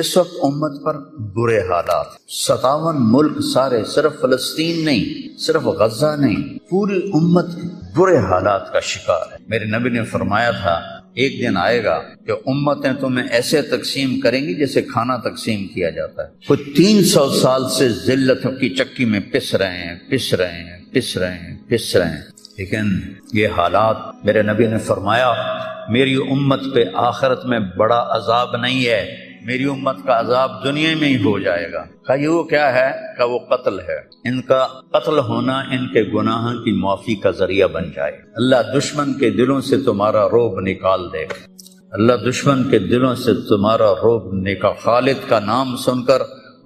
اس وقت امت پر برے حالات، 57 ملک سارے، صرف فلسطین نہیں، صرف غزہ نہیں، پوری امت برے حالات کا شکار ہے۔ میرے نبی نے فرمایا تھا ایک دن آئے گا کہ امتیں تمہیں ایسے تقسیم کریں گی جیسے کھانا تقسیم کیا جاتا ہے۔ کوئی 300 سال سے ذلت کی چکی میں پس رہے ہیں، لیکن یہ حالات، میرے نبی نے فرمایا میری امت پہ آخرت میں بڑا عذاب نہیں ہے، میری امت کا عذاب دنیا میں ہی ہو جائے گا۔ کہا یہ وہ کیا ہے؟ کہ وہ قتل ہے۔ ان کا قتل ہونا ان کے گناہوں کی معافی کا ذریعہ بن جائے۔ اللہ دشمن کے دلوں سے تمہارا رعب نکال دے گا، اللہ دشمن کے دلوں سے تمہارا رعب نکال۔ خالد کا نام سن کر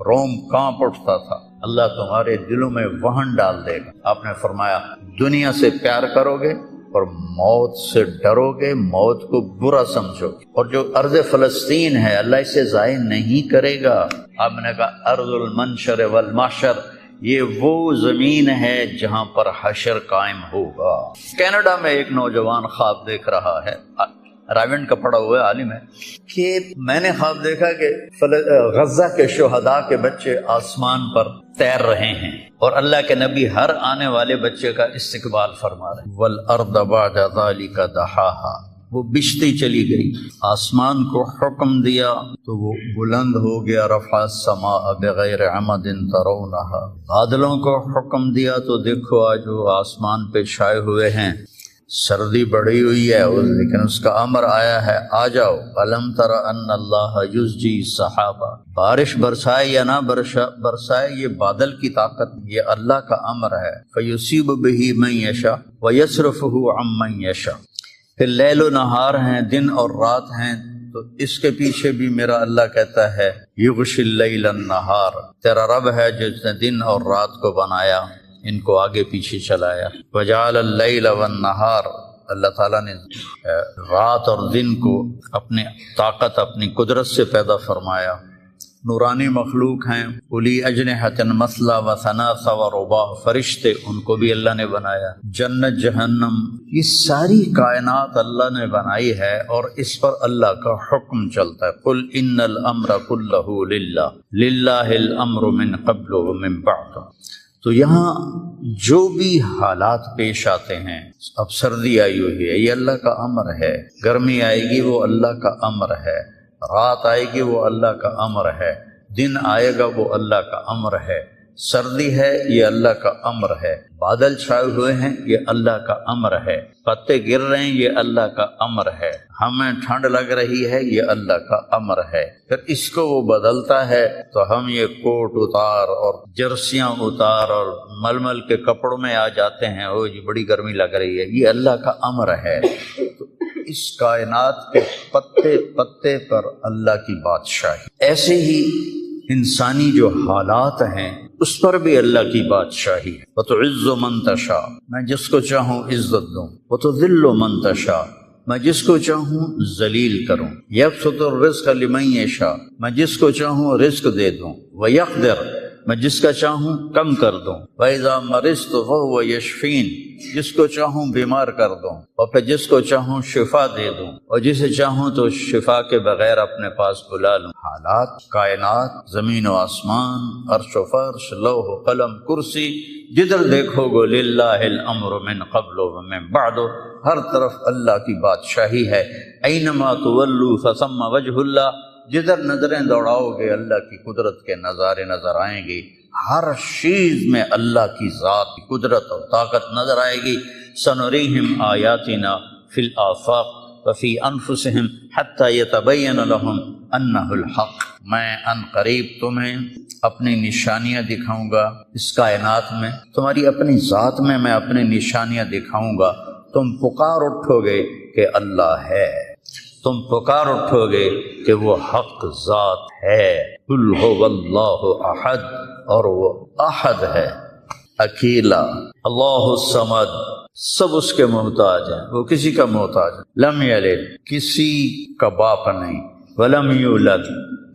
روم کانپ اٹھتا تھا، اللہ تمہارے دلوں میں وہن ڈال دے گا۔ آپ نے فرمایا دنیا سے پیار کرو گے اور موت سے ڈرو گے، موت کو برا سمجھو گے، اور جو ارض فلسطین ہے اللہ اسے ضائع نہیں کرے گا۔ آپ نے کہا ارض المنشر والمحشر، یہ وہ زمین ہے جہاں پر حشر قائم ہوگا۔ کینیڈا میں ایک نوجوان خواب دیکھ رہا ہے، راونڈ کا پڑھا ہوا عالم ہے، کہ میں نے خواب دیکھا کہ غزہ کے شہداء کے بچے آسمان پر تیر رہے ہیں اور اللہ کے نبی ہر آنے والے بچے کا استقبال فرما رہے ہیں۔ وَالْأَرْضَ بَعْدَ ذَلِكَ دَحَاهَا، وہ بچتی چلی گئی، آسمان کو حکم دیا تو وہ بلند ہو گیا۔ رفع السماء بغیر عمد ترونها، بادلوں کو حکم دیا تو دیکھو آج وہ آسمان پہ چھائے ہوئے ہیں۔ سردی بڑھی ہوئی ہے لیکن اس کا امر آیا ہے آ جاؤ۔ الم تر ان اللہ یزجی سحابہ، بارش برسائے یا نہ برسائے یہ بادل کی طاقت، یہ اللہ کا امر ہے۔ فیصیب بہ من یشاء ویصرفہ عن من یشاء، پھر لیل و نہار ہیں، دن اور رات ہیں، تو اس کے پیچھے بھی میرا اللہ کہتا ہے یغشی اللیل النہار، تیرا رب ہے جس نے دن اور رات کو بنایا، ان کو آگے پیچھے چلایا۔ وجعل اللیل والنہار، اللہ تعالیٰ نے رات اور دن کو اپنی طاقت، اپنی قدرت سے پیدا فرمایا۔ نورانی مخلوق ہیں، اولی اجنحۃ مثلا و ثناث و رباع، فرشتے ان کو بھی اللہ نے بنایا۔ جنت جہنم، یہ ساری کائنات اللہ نے بنائی ہے اور اس پر اللہ کا حکم چلتا ہے۔ قل ان الامر کلہ للہ، للہ الامر من قبل و من بعد۔ تو یہاں جو بھی حالات پیش آتے ہیں، اب سردی آئی ہوئی ہے یہ اللہ کا امر ہے، گرمی آئے گی وہ اللہ کا امر ہے، رات آئے گی وہ اللہ کا امر ہے، دن آئے گا وہ اللہ کا امر ہے، سردی ہے یہ اللہ کا امر ہے، بادل چھائے ہوئے ہیں یہ اللہ کا امر ہے، پتے گر رہے ہیں یہ اللہ کا امر ہے، ہمیں ٹھنڈ لگ رہی ہے یہ اللہ کا امر ہے۔ پھر اس کو وہ بدلتا ہے تو ہم یہ کوٹ اتار اور جرسیاں اتار اور ململ کے کپڑوں میں آ جاتے ہیں، او جی بڑی گرمی لگ رہی ہے، یہ اللہ کا امر ہے۔ تو اس کائنات کے پتے پتے پر اللہ کی بادشاہی، ایسے ہی انسانی جو حالات ہیں اس پر بھی اللہ کی بادشاہی ہے۔ وَتُعِزُّ مَن تَشَاءُ، میں جس کو چاہوں عزت دوں، وَتُذِلُّ مَن تَشَاءُ، میں جس کو چاہوں ذلیل کروں، یبسط الرزق لمن یشاء، میں جس کو چاہوں رزق دے دوں، ویقدر، میں جس کا چاہوں کم کر دوں، وَإِذَا مَرِضْتُ فَهُوَ يَشْفِينِ، جس کو چاہوں بیمار کر دوں اور پھر جس کو چاہوں شفا دے دوں اور جسے چاہوں تو شفا کے بغیر اپنے پاس بلا لوں۔ حالات، کائنات، زمین و آسمان، عرش و فرش، لوح و قلم، کرسی، جدھر دیکھو گو للہ الامر من قبل و من بعد، ہر طرف اللہ کی بادشاہی ہے۔ اینما تولوا فثم وجہ اللہ، جدھر نظریں دوڑاؤ گے اللہ کی قدرت کے نظارے نظر آئیں گے، ہر چیز میں اللہ کی ذات کی قدرت اور طاقت نظر آئے گی۔ سنریہم آیاتنا فی الآفاق وفی انفسہم حتی یتبین لہم انہ الحق، میں ان قریب تمہیں اپنی نشانیاں دکھاؤں گا اس کائنات میں، تمہاری اپنی ذات میں میں اپنی نشانیاں دکھاؤں گا، تم پکار اٹھو گے کہ اللہ ہے، تم پکار اٹھو گے کہ وہ حق ذات ہے۔ قل هو اللہ احد، اور وہ احد ہے، اکیلا، اللہ الصمد، سب اس کے محتاج ہیں، وہ کسی کا محتاج ہے۔ لم یلد، کسی کا باپ نہیں، ولم یولد،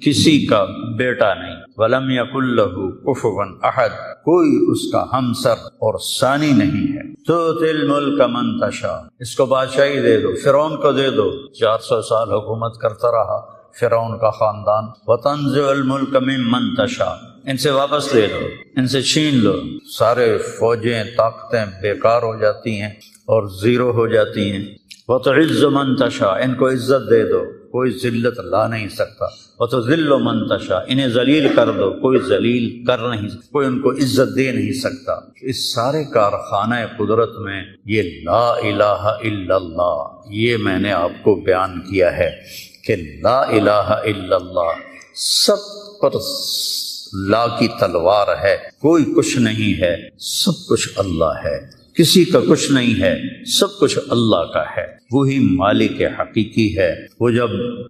کسی کا بیٹا نہیں، ولم یکن لہ کفوا احد، کوئی اس کا ہمسر اور ثانی نہیں ہے۔ تؤتی الملک من تشاء، اس کو بادشاہی دے دو، فرعون کو دے دو، 400 سال حکومت کرتا رہا، فرعون کا خاندان، وتنزع الملک ممن تشاء، ان سے واپس لے لو، ان سے چھین لو، سارے فوجیں طاقتیں بیکار ہو جاتی ہیں اور زیرو ہو جاتی ہیں۔ وتعز من تشاء، ان کو عزت دے دو، کوئی ذلت لا نہیں سکتا۔ وتذل من تشاء، انہیں ذلیل کر دو، کوئی ذلیل کر نہیں، کوئی ان کو عزت دے نہیں سکتا۔ اس سارے کارخانہ قدرت میں یہ لا الہ الا اللہ، یہ میں نے آپ کو بیان کیا ہے کہ لا الہ الا اللہ سب پر لا کی تلوار ہے، کوئی کچھ نہیں ہے، سب کچھ اللہ ہے، کسی کا کچھ نہیں ہے، سب کچھ اللہ کا ہے، وہی مالک حقیقی ہے۔ وہ جب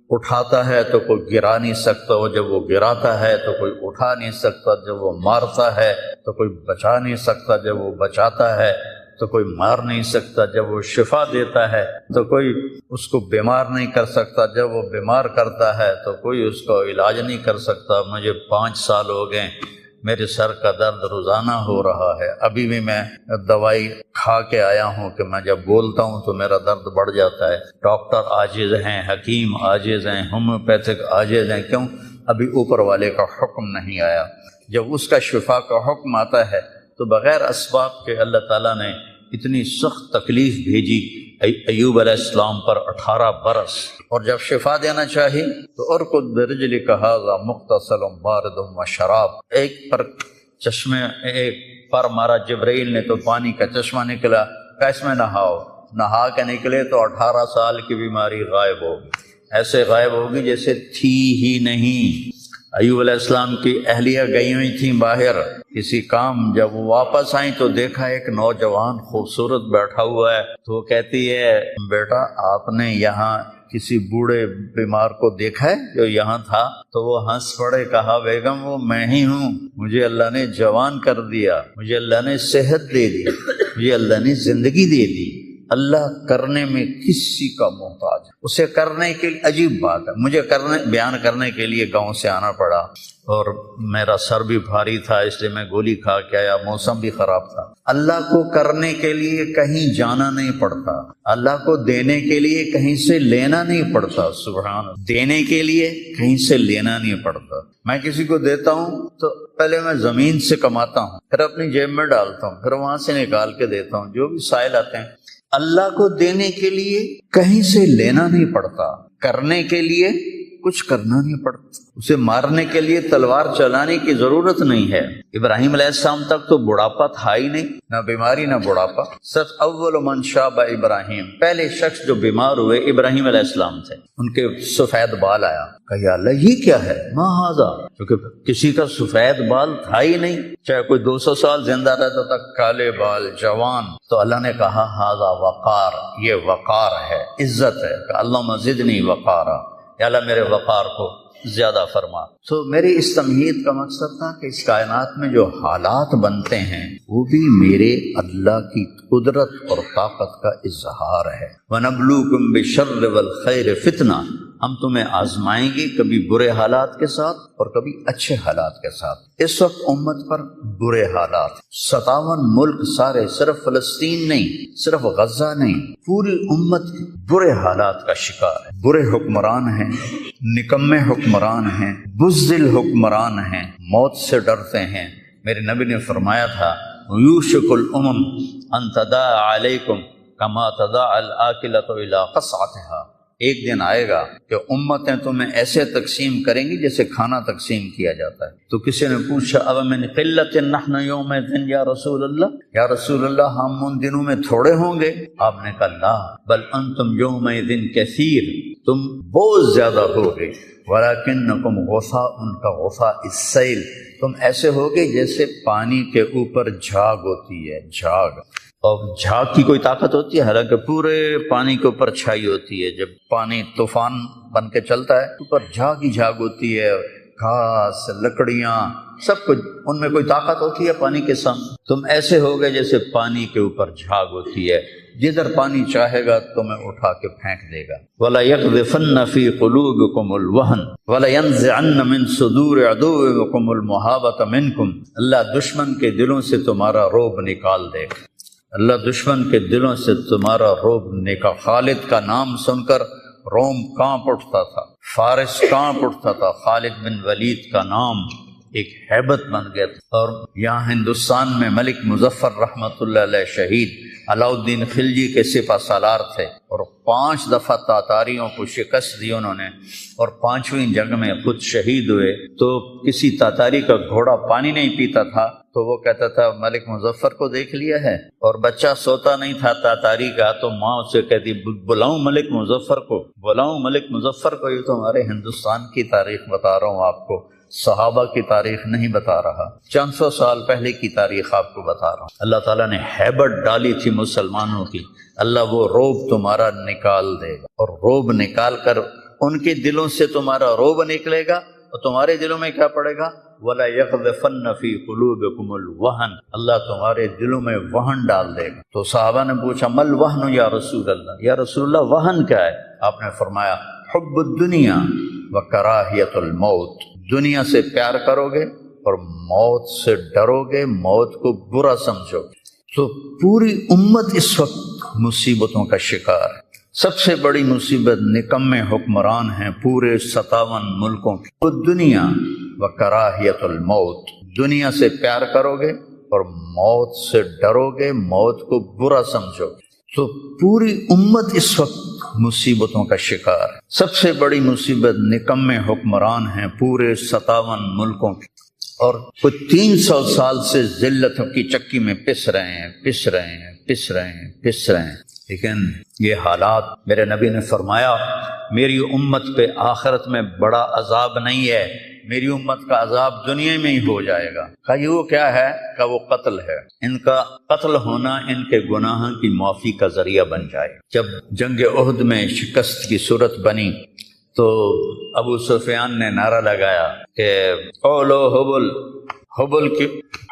اٹھاتا ہے تو کوئی گرا نہیں سکتا، وہ جب وہ گراتا ہے تو کوئی اٹھا نہیں سکتا، جب وہ مارتا ہے تو کوئی بچا نہیں سکتا، جب وہ بچاتا ہے تو کوئی مار نہیں سکتا، جب وہ شفا دیتا ہے تو کوئی اس کو بیمار نہیں کر سکتا، جب وہ بیمار کرتا ہے تو کوئی اس کا علاج نہیں کر سکتا۔ مجھے 5 سال ہو گئے، میرے سر کا درد روزانہ ہو رہا ہے، ابھی بھی میں دوائی کھا کے آیا ہوں کہ میں جب بولتا ہوں تو میرا درد بڑھ جاتا ہے۔ ڈاکٹر عاجز ہیں، حکیم عاجز ہیں، ہومیوپیتھک عاجز ہیں، کیوں؟ ابھی اوپر والے کا حکم نہیں آیا۔ جب اس کا شفا کا حکم آتا ہے تو بغیر اسباب کے اللہ تعالیٰ نے اتنی سخت تکلیف بھیجی ایوب علیہ السلام پر 18 برس، اور جب شفا دینا چاہی تو ارکض برجلک ھذا مغتسل بارد وشراب، ایک پر چشمے ایک پر مارا جبرائیل نے تو پانی کا چشمہ نکلا، کہ اس میں نہاؤ، نہا کے نکلے تو 18 سال کی بیماری غائب ہوگی، ایسے غائب ہوگی جیسے تھی ہی نہیں۔ ایوب علیہ السلام کی اہلیہ گئی ہوئی تھیں باہر کسی کام، جب وہ واپس آئیں تو دیکھا ایک نوجوان خوبصورت بیٹھا ہوا ہے، تو وہ کہتی ہے بیٹا آپ نے یہاں کسی بوڑھے بیمار کو دیکھا ہے جو یہاں تھا؟ تو وہ ہنس پڑے، کہا بیگم وہ میں ہی ہوں، مجھے اللہ نے جوان کر دیا، مجھے اللہ نے صحت دے دی، مجھے اللہ نے زندگی دے دی۔ اللہ کرنے میں کسی کا محتاج ہے، اسے کرنے کے لیے عجیب بات ہے، مجھے بیان کرنے کے لیے گاؤں سے آنا پڑا اور میرا سر بھی بھاری تھا، اس لیے میں گولی کھا کے آیا، موسم بھی خراب تھا۔ اللہ کو کرنے کے لیے کہیں جانا نہیں پڑتا، اللہ کو دینے کے لیے کہیں سے لینا نہیں پڑتا، سبحان اللہ، دینے کے لیے کہیں سے لینا نہیں پڑتا۔ میں کسی کو دیتا ہوں تو پہلے میں زمین سے کماتا ہوں، پھر اپنی جیب میں ڈالتا ہوں، پھر وہاں سے نکال کے دیتا ہوں جو بھی سائل آتے ہیں۔ اللہ کو دینے کے لیے کہیں سے لینا نہیں پڑتا، کرنے کے لیے کچھ کرنا نہیں پڑتا، اسے مارنے کے لیے تلوار چلانے کی ضرورت نہیں ہے۔ ابراہیم علیہ السلام تک تو بڑھاپا تھا ہی نہیں، نہ بیماری نہ بڑھاپا۔ سچ اول من شاب ابراہیم، پہلے شخص جو بیمار ہوئے ابراہیم علیہ السلام تھے، ان کے سفید بال آیا، کہ یا اللہ یہ کیا ہے، ما ھذا، کیونکہ کسی کا سفید بال تھا ہی نہیں، چاہے کوئی 200 سال زندہ رہتا تھا، کالے بال جوان۔ تو اللہ نے کہا ھذا وقار، یہ وقار ہے، عزت ہے، کہ اللہم زدنی وقارا، یا اللہ میرے وقار کو زیادہ فرما۔ تو میری اس تمہید کا مقصد تھا کہ اس کائنات میں جو حالات بنتے ہیں وہ بھی میرے اللہ کی قدرت اور طاقت کا اظہار ہے۔ وَنَبْلُوكُمْ بِالشَّرِّ وَالْخَيْرِ فِتْنَةً، ہم تمہیں آزمائیں گے کبھی برے حالات کے ساتھ اور کبھی اچھے حالات کے ساتھ۔ اس وقت امت پر برے حالات، 57 ملک سارے، صرف فلسطین نہیں، صرف غزہ نہیں، پوری امت برے حالات کا شکار ہے۔ برے حکمران ہیں، نکمے حکمران ہیں، بزدل حکمران ہیں، موت سے ڈرتے ہیں۔ میرے نبی نے فرمایا تھا یوشک الامم ان تداعى علیکم کما تداعى الآکلۃ الی قصعتها، ایک دن آئے گا کہ امتیں تمہیں ایسے تقسیم کریں گی جیسے کھانا تقسیم کیا جاتا ہے۔ تو کسی نے پوچھا اب من قلت نحن یومئذ یا رسول اللہ، یا رسول اللہ ہم ان دنوں میں تھوڑے ہوں گے؟ آپ نے کہا لا بل انتم یومئذ کثیر، تم بہت زیادہ ہوگے، ولکنکم غثاء کغثاء السیل، تم ایسے ہوگے جیسے پانی کے اوپر جھاگ ہوتی ہے، جھاگ۔ اور جھاگ کی کوئی طاقت ہوتی ہے؟ حالانکہ پورے پانی کے اوپر چھائی ہوتی ہے، جب پانی طوفان بن کے چلتا ہے اوپر جھاگ ہی جھاگ ہوتی ہے، گھاس، لکڑیاں، سب کچھ، ان میں کوئی طاقت ہوتی ہے پانی کے سامنے؟ تم ایسے ہوگے جیسے پانی کے اوپر جھاگ ہوتی ہے، جدھر پانی چاہے گا تمہیں اٹھا کے پھینک دے گا۔ وَلَيَقْذِفَنَّ فِي قُلُوبِكُمُ الْوَهْنَ وَلَيَنزِعَنَّ مِن صُدُورِ عَدُوِّكُمُ الْمُهَابَةَ مِنكُمْ، اللہ دشمن کے دلوں سے تمہارا رعب نکال دے گا، اللہ دشمن کے دلوں سے تمہارا رعب نکال۔ خالد کا نام سن کر روم کانپ اٹھتا تھا، فارس کانپ اٹھتا تھا، خالد بن ولید کا نام ایک ہیبت بن گیا تھا۔ اور یہاں ہندوستان میں ملک مظفر رحمۃ اللہ علیہ شہید علاؤالدین خلجی کے سپہ سالار تھے، اور 5 دفعہ تاتاریوں کو شکست دی انہوں نے، اور 5ویں جنگ میں خود شہید ہوئے۔ تو کسی تاتاری کا گھوڑا پانی نہیں پیتا تھا تو وہ کہتا تھا ملک مظفر کو دیکھ لیا ہے، اور بچہ سوتا نہیں تھا تاتاری کا تو ماں اسے کہتی بلاؤں ملک مظفر کو، بلاؤں ملک مظفر کو۔ یہ تو ہمارے ہندوستان کی تاریخ بتا رہا ہوں آپ کو، صحابہ کی تاریخ نہیں بتا رہا، چند سو سال پہلے کی تاریخ آپ کو بتا رہا ہوں۔ اللہ تعالیٰ نے ہیبت ڈالی تھی مسلمانوں کی، اللہ وہ روب تمہارا نکال دے گا، اور روب نکال کر ان کے دلوں سے تمہارا روب نکلے گا، اور تمہارے دلوں میں کیا پڑے گا؟ وَلَا يَقْذِفَنَّ فِي قُلُوبِكُمُ الْوَهْنَ، اللہ تمہارے دلوں میں وہن ڈال دے گا۔ تو صحابہ نے پوچھا مل وہن یا رسول اللہ، یا رسول اللہ وہن کیا ہے؟ آپ نے فرمایا حب الدنیا وکراہیت الموت، دنیا سے پیار کرو گے اور موت سے ڈرو گے، موت کو برا سمجھو گے۔ تو پوری امت اس وقت مصیبتوں کا شکار ہے۔ سب سے بڑی مصیبت نکمے حکمران ہیں پورے 57 ملکوں کی۔ وہ دنیا وکراہیت الموت، دنیا سے پیار کرو گے اور موت سے ڈرو گے، موت کو برا سمجھو گے۔ تو پوری امت اس وقت مصیبتوں کا شکار ہے۔ سب سے بڑی مصیبت نکمے حکمران ہیں پورے 57 ملکوں کی، اور وہ 300 سال سے ذلتوں کی چکی میں پس رہے ہیں، پس رہے ہیں، پس رہے ہیں، پس رہے ہیں۔ لیکن یہ حالات، میرے نبی نے فرمایا میری امت پہ آخرت میں بڑا عذاب نہیں ہے، میری امت کا عذاب دنیا میں ہی ہو جائے گا۔ کہا یہ وہ کیا ہے؟ کہ وہ قتل ہے، ان کا قتل ہونا ان کے گناہوں کی معافی کا ذریعہ بن جائے۔ جب جنگ احد میں شکست کی صورت بنی تو ابو سفیان نے نعرہ لگایا کہ اولو حبل، حبل کی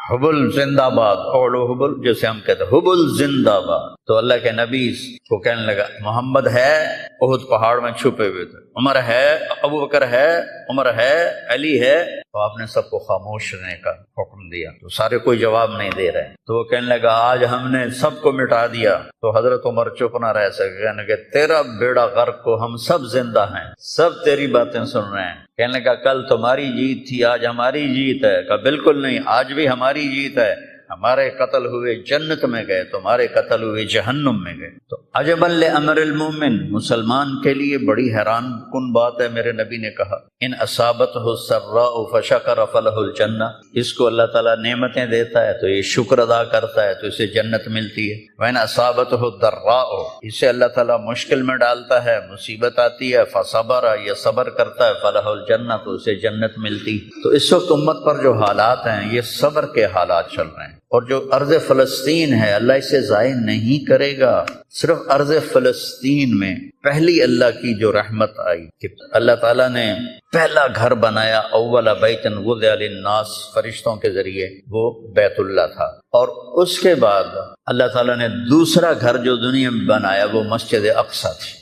حبل زندہ باد، اولو حبل، جیسے ہم کہتے ہیں حبل زندہ باد۔ تو اللہ کے نبی کو کہنے لگا محمد ہے، احد پہاڑ میں چھپے ہوئے تھے، عمر ہے، ابو بکر ہے، عمر ہے، علی ہے۔ تو آپ نے سب کو خاموش رہنے کا حکم دیا، تو سارے کوئی جواب نہیں دے رہے۔ تو وہ کہنے لگا آج ہم نے سب کو مٹا دیا۔ تو حضرت عمر چپ نہ رہ سکے، کہنے لگا تیرا بیڑا غرق کو، ہم سب زندہ ہیں، سب تیری باتیں سن رہے ہیں۔ کہنے لگا کل تمہاری جیت تھی، آج ہماری جیت ہے۔ کہا بالکل نہیں، آج بھی ہماری جیت ہے، ہمارے قتل ہوئے جنت میں گئے، تمہارے قتل ہوئے جہنم میں گئے۔ تو عجبا لامر المومن، مسلمان کے لیے بڑی حیران کن بات ہے، میرے نبی نے کہا ان اصابتہ السراء فشکر فلہ الجنہ، اس کو اللہ تعالیٰ نعمتیں دیتا ہے تو یہ شکر ادا کرتا ہے تو اسے جنت ملتی ہے۔ وَإِنْ أَصَابَتْهُ الضَّرَّاءُ، اسے اللہ تعالیٰ مشکل میں ڈالتا ہے، مصیبت آتی ہے، فصبر، یہ صبر کرتا ہے، فلہ الجنہ، تو اسے جنت ملتی۔ تو اس وقت امت پر جو حالات ہیں یہ صبر کے حالات چل رہے ہیں، اور جو ارض فلسطین ہے اللہ اسے ضائع نہیں کرے گا۔ صرف ارض فلسطین میں پہلی اللہ کی جو رحمت آئی کہ اللہ تعالیٰ نے پہلا گھر بنایا، اول بیت وضع للناس، فرشتوں کے ذریعے، وہ بیت اللہ تھا، اور اس کے بعد اللہ تعالیٰ نے دوسرا گھر جو دنیا میں بنایا وہ مسجد اقصی تھی،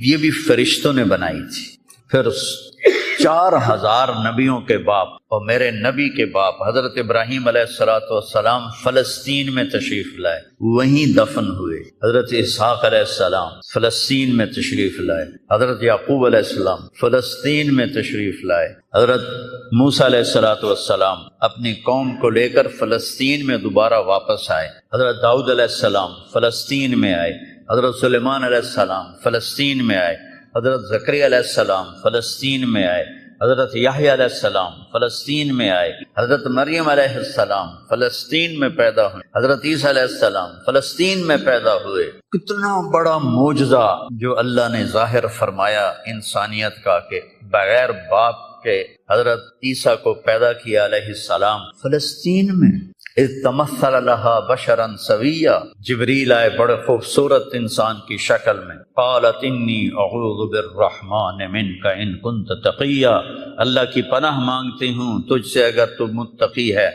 یہ بھی فرشتوں نے بنائی تھی۔ پھر 4000 نبیوں کے باپ اور میرے نبی کے باپ حضرت ابراہیم علیہ السلام فلسطین میں تشریف لائے، وہیں دفن ہوئے۔ حضرت اسحاق علیہ السلام فلسطین میں تشریف لائے، حضرت یعقوب علیہ السلام فلسطین میں تشریف لائے، حضرت موسیٰ علیہ السلام اپنی قوم کو لے کر فلسطین میں دوبارہ واپس آئے، حضرت داؤد علیہ السلام فلسطین میں آئے، حضرت سلیمان علیہ السلام فلسطین میں آئے، حضرت زکریا علیہ السلام فلسطین میں آئے، حضرت یحییٰ علیہ السلام فلسطین میں آئے، حضرت مریم علیہ السلام فلسطین میں پیدا ہوئے، حضرت عیسیٰ علیہ السلام فلسطین میں پیدا ہوئے۔ کتنا بڑا معجزہ جو اللہ نے ظاہر فرمایا انسانیت کا، کہ بغیر باپ کے حضرت عیسیٰ کو پیدا کیا علیہ السلام فلسطین میں۔ اذ تمثل لها بشرا سویا، جبریل آئے بڑے خوبصورت انسان کی شکل میں، قالت انی اعوذ بالرحمن منک ان کنت تقیا، اللہ کی پناہ مانگتی ہوں تجھ سے اگر تو متقی ہے۔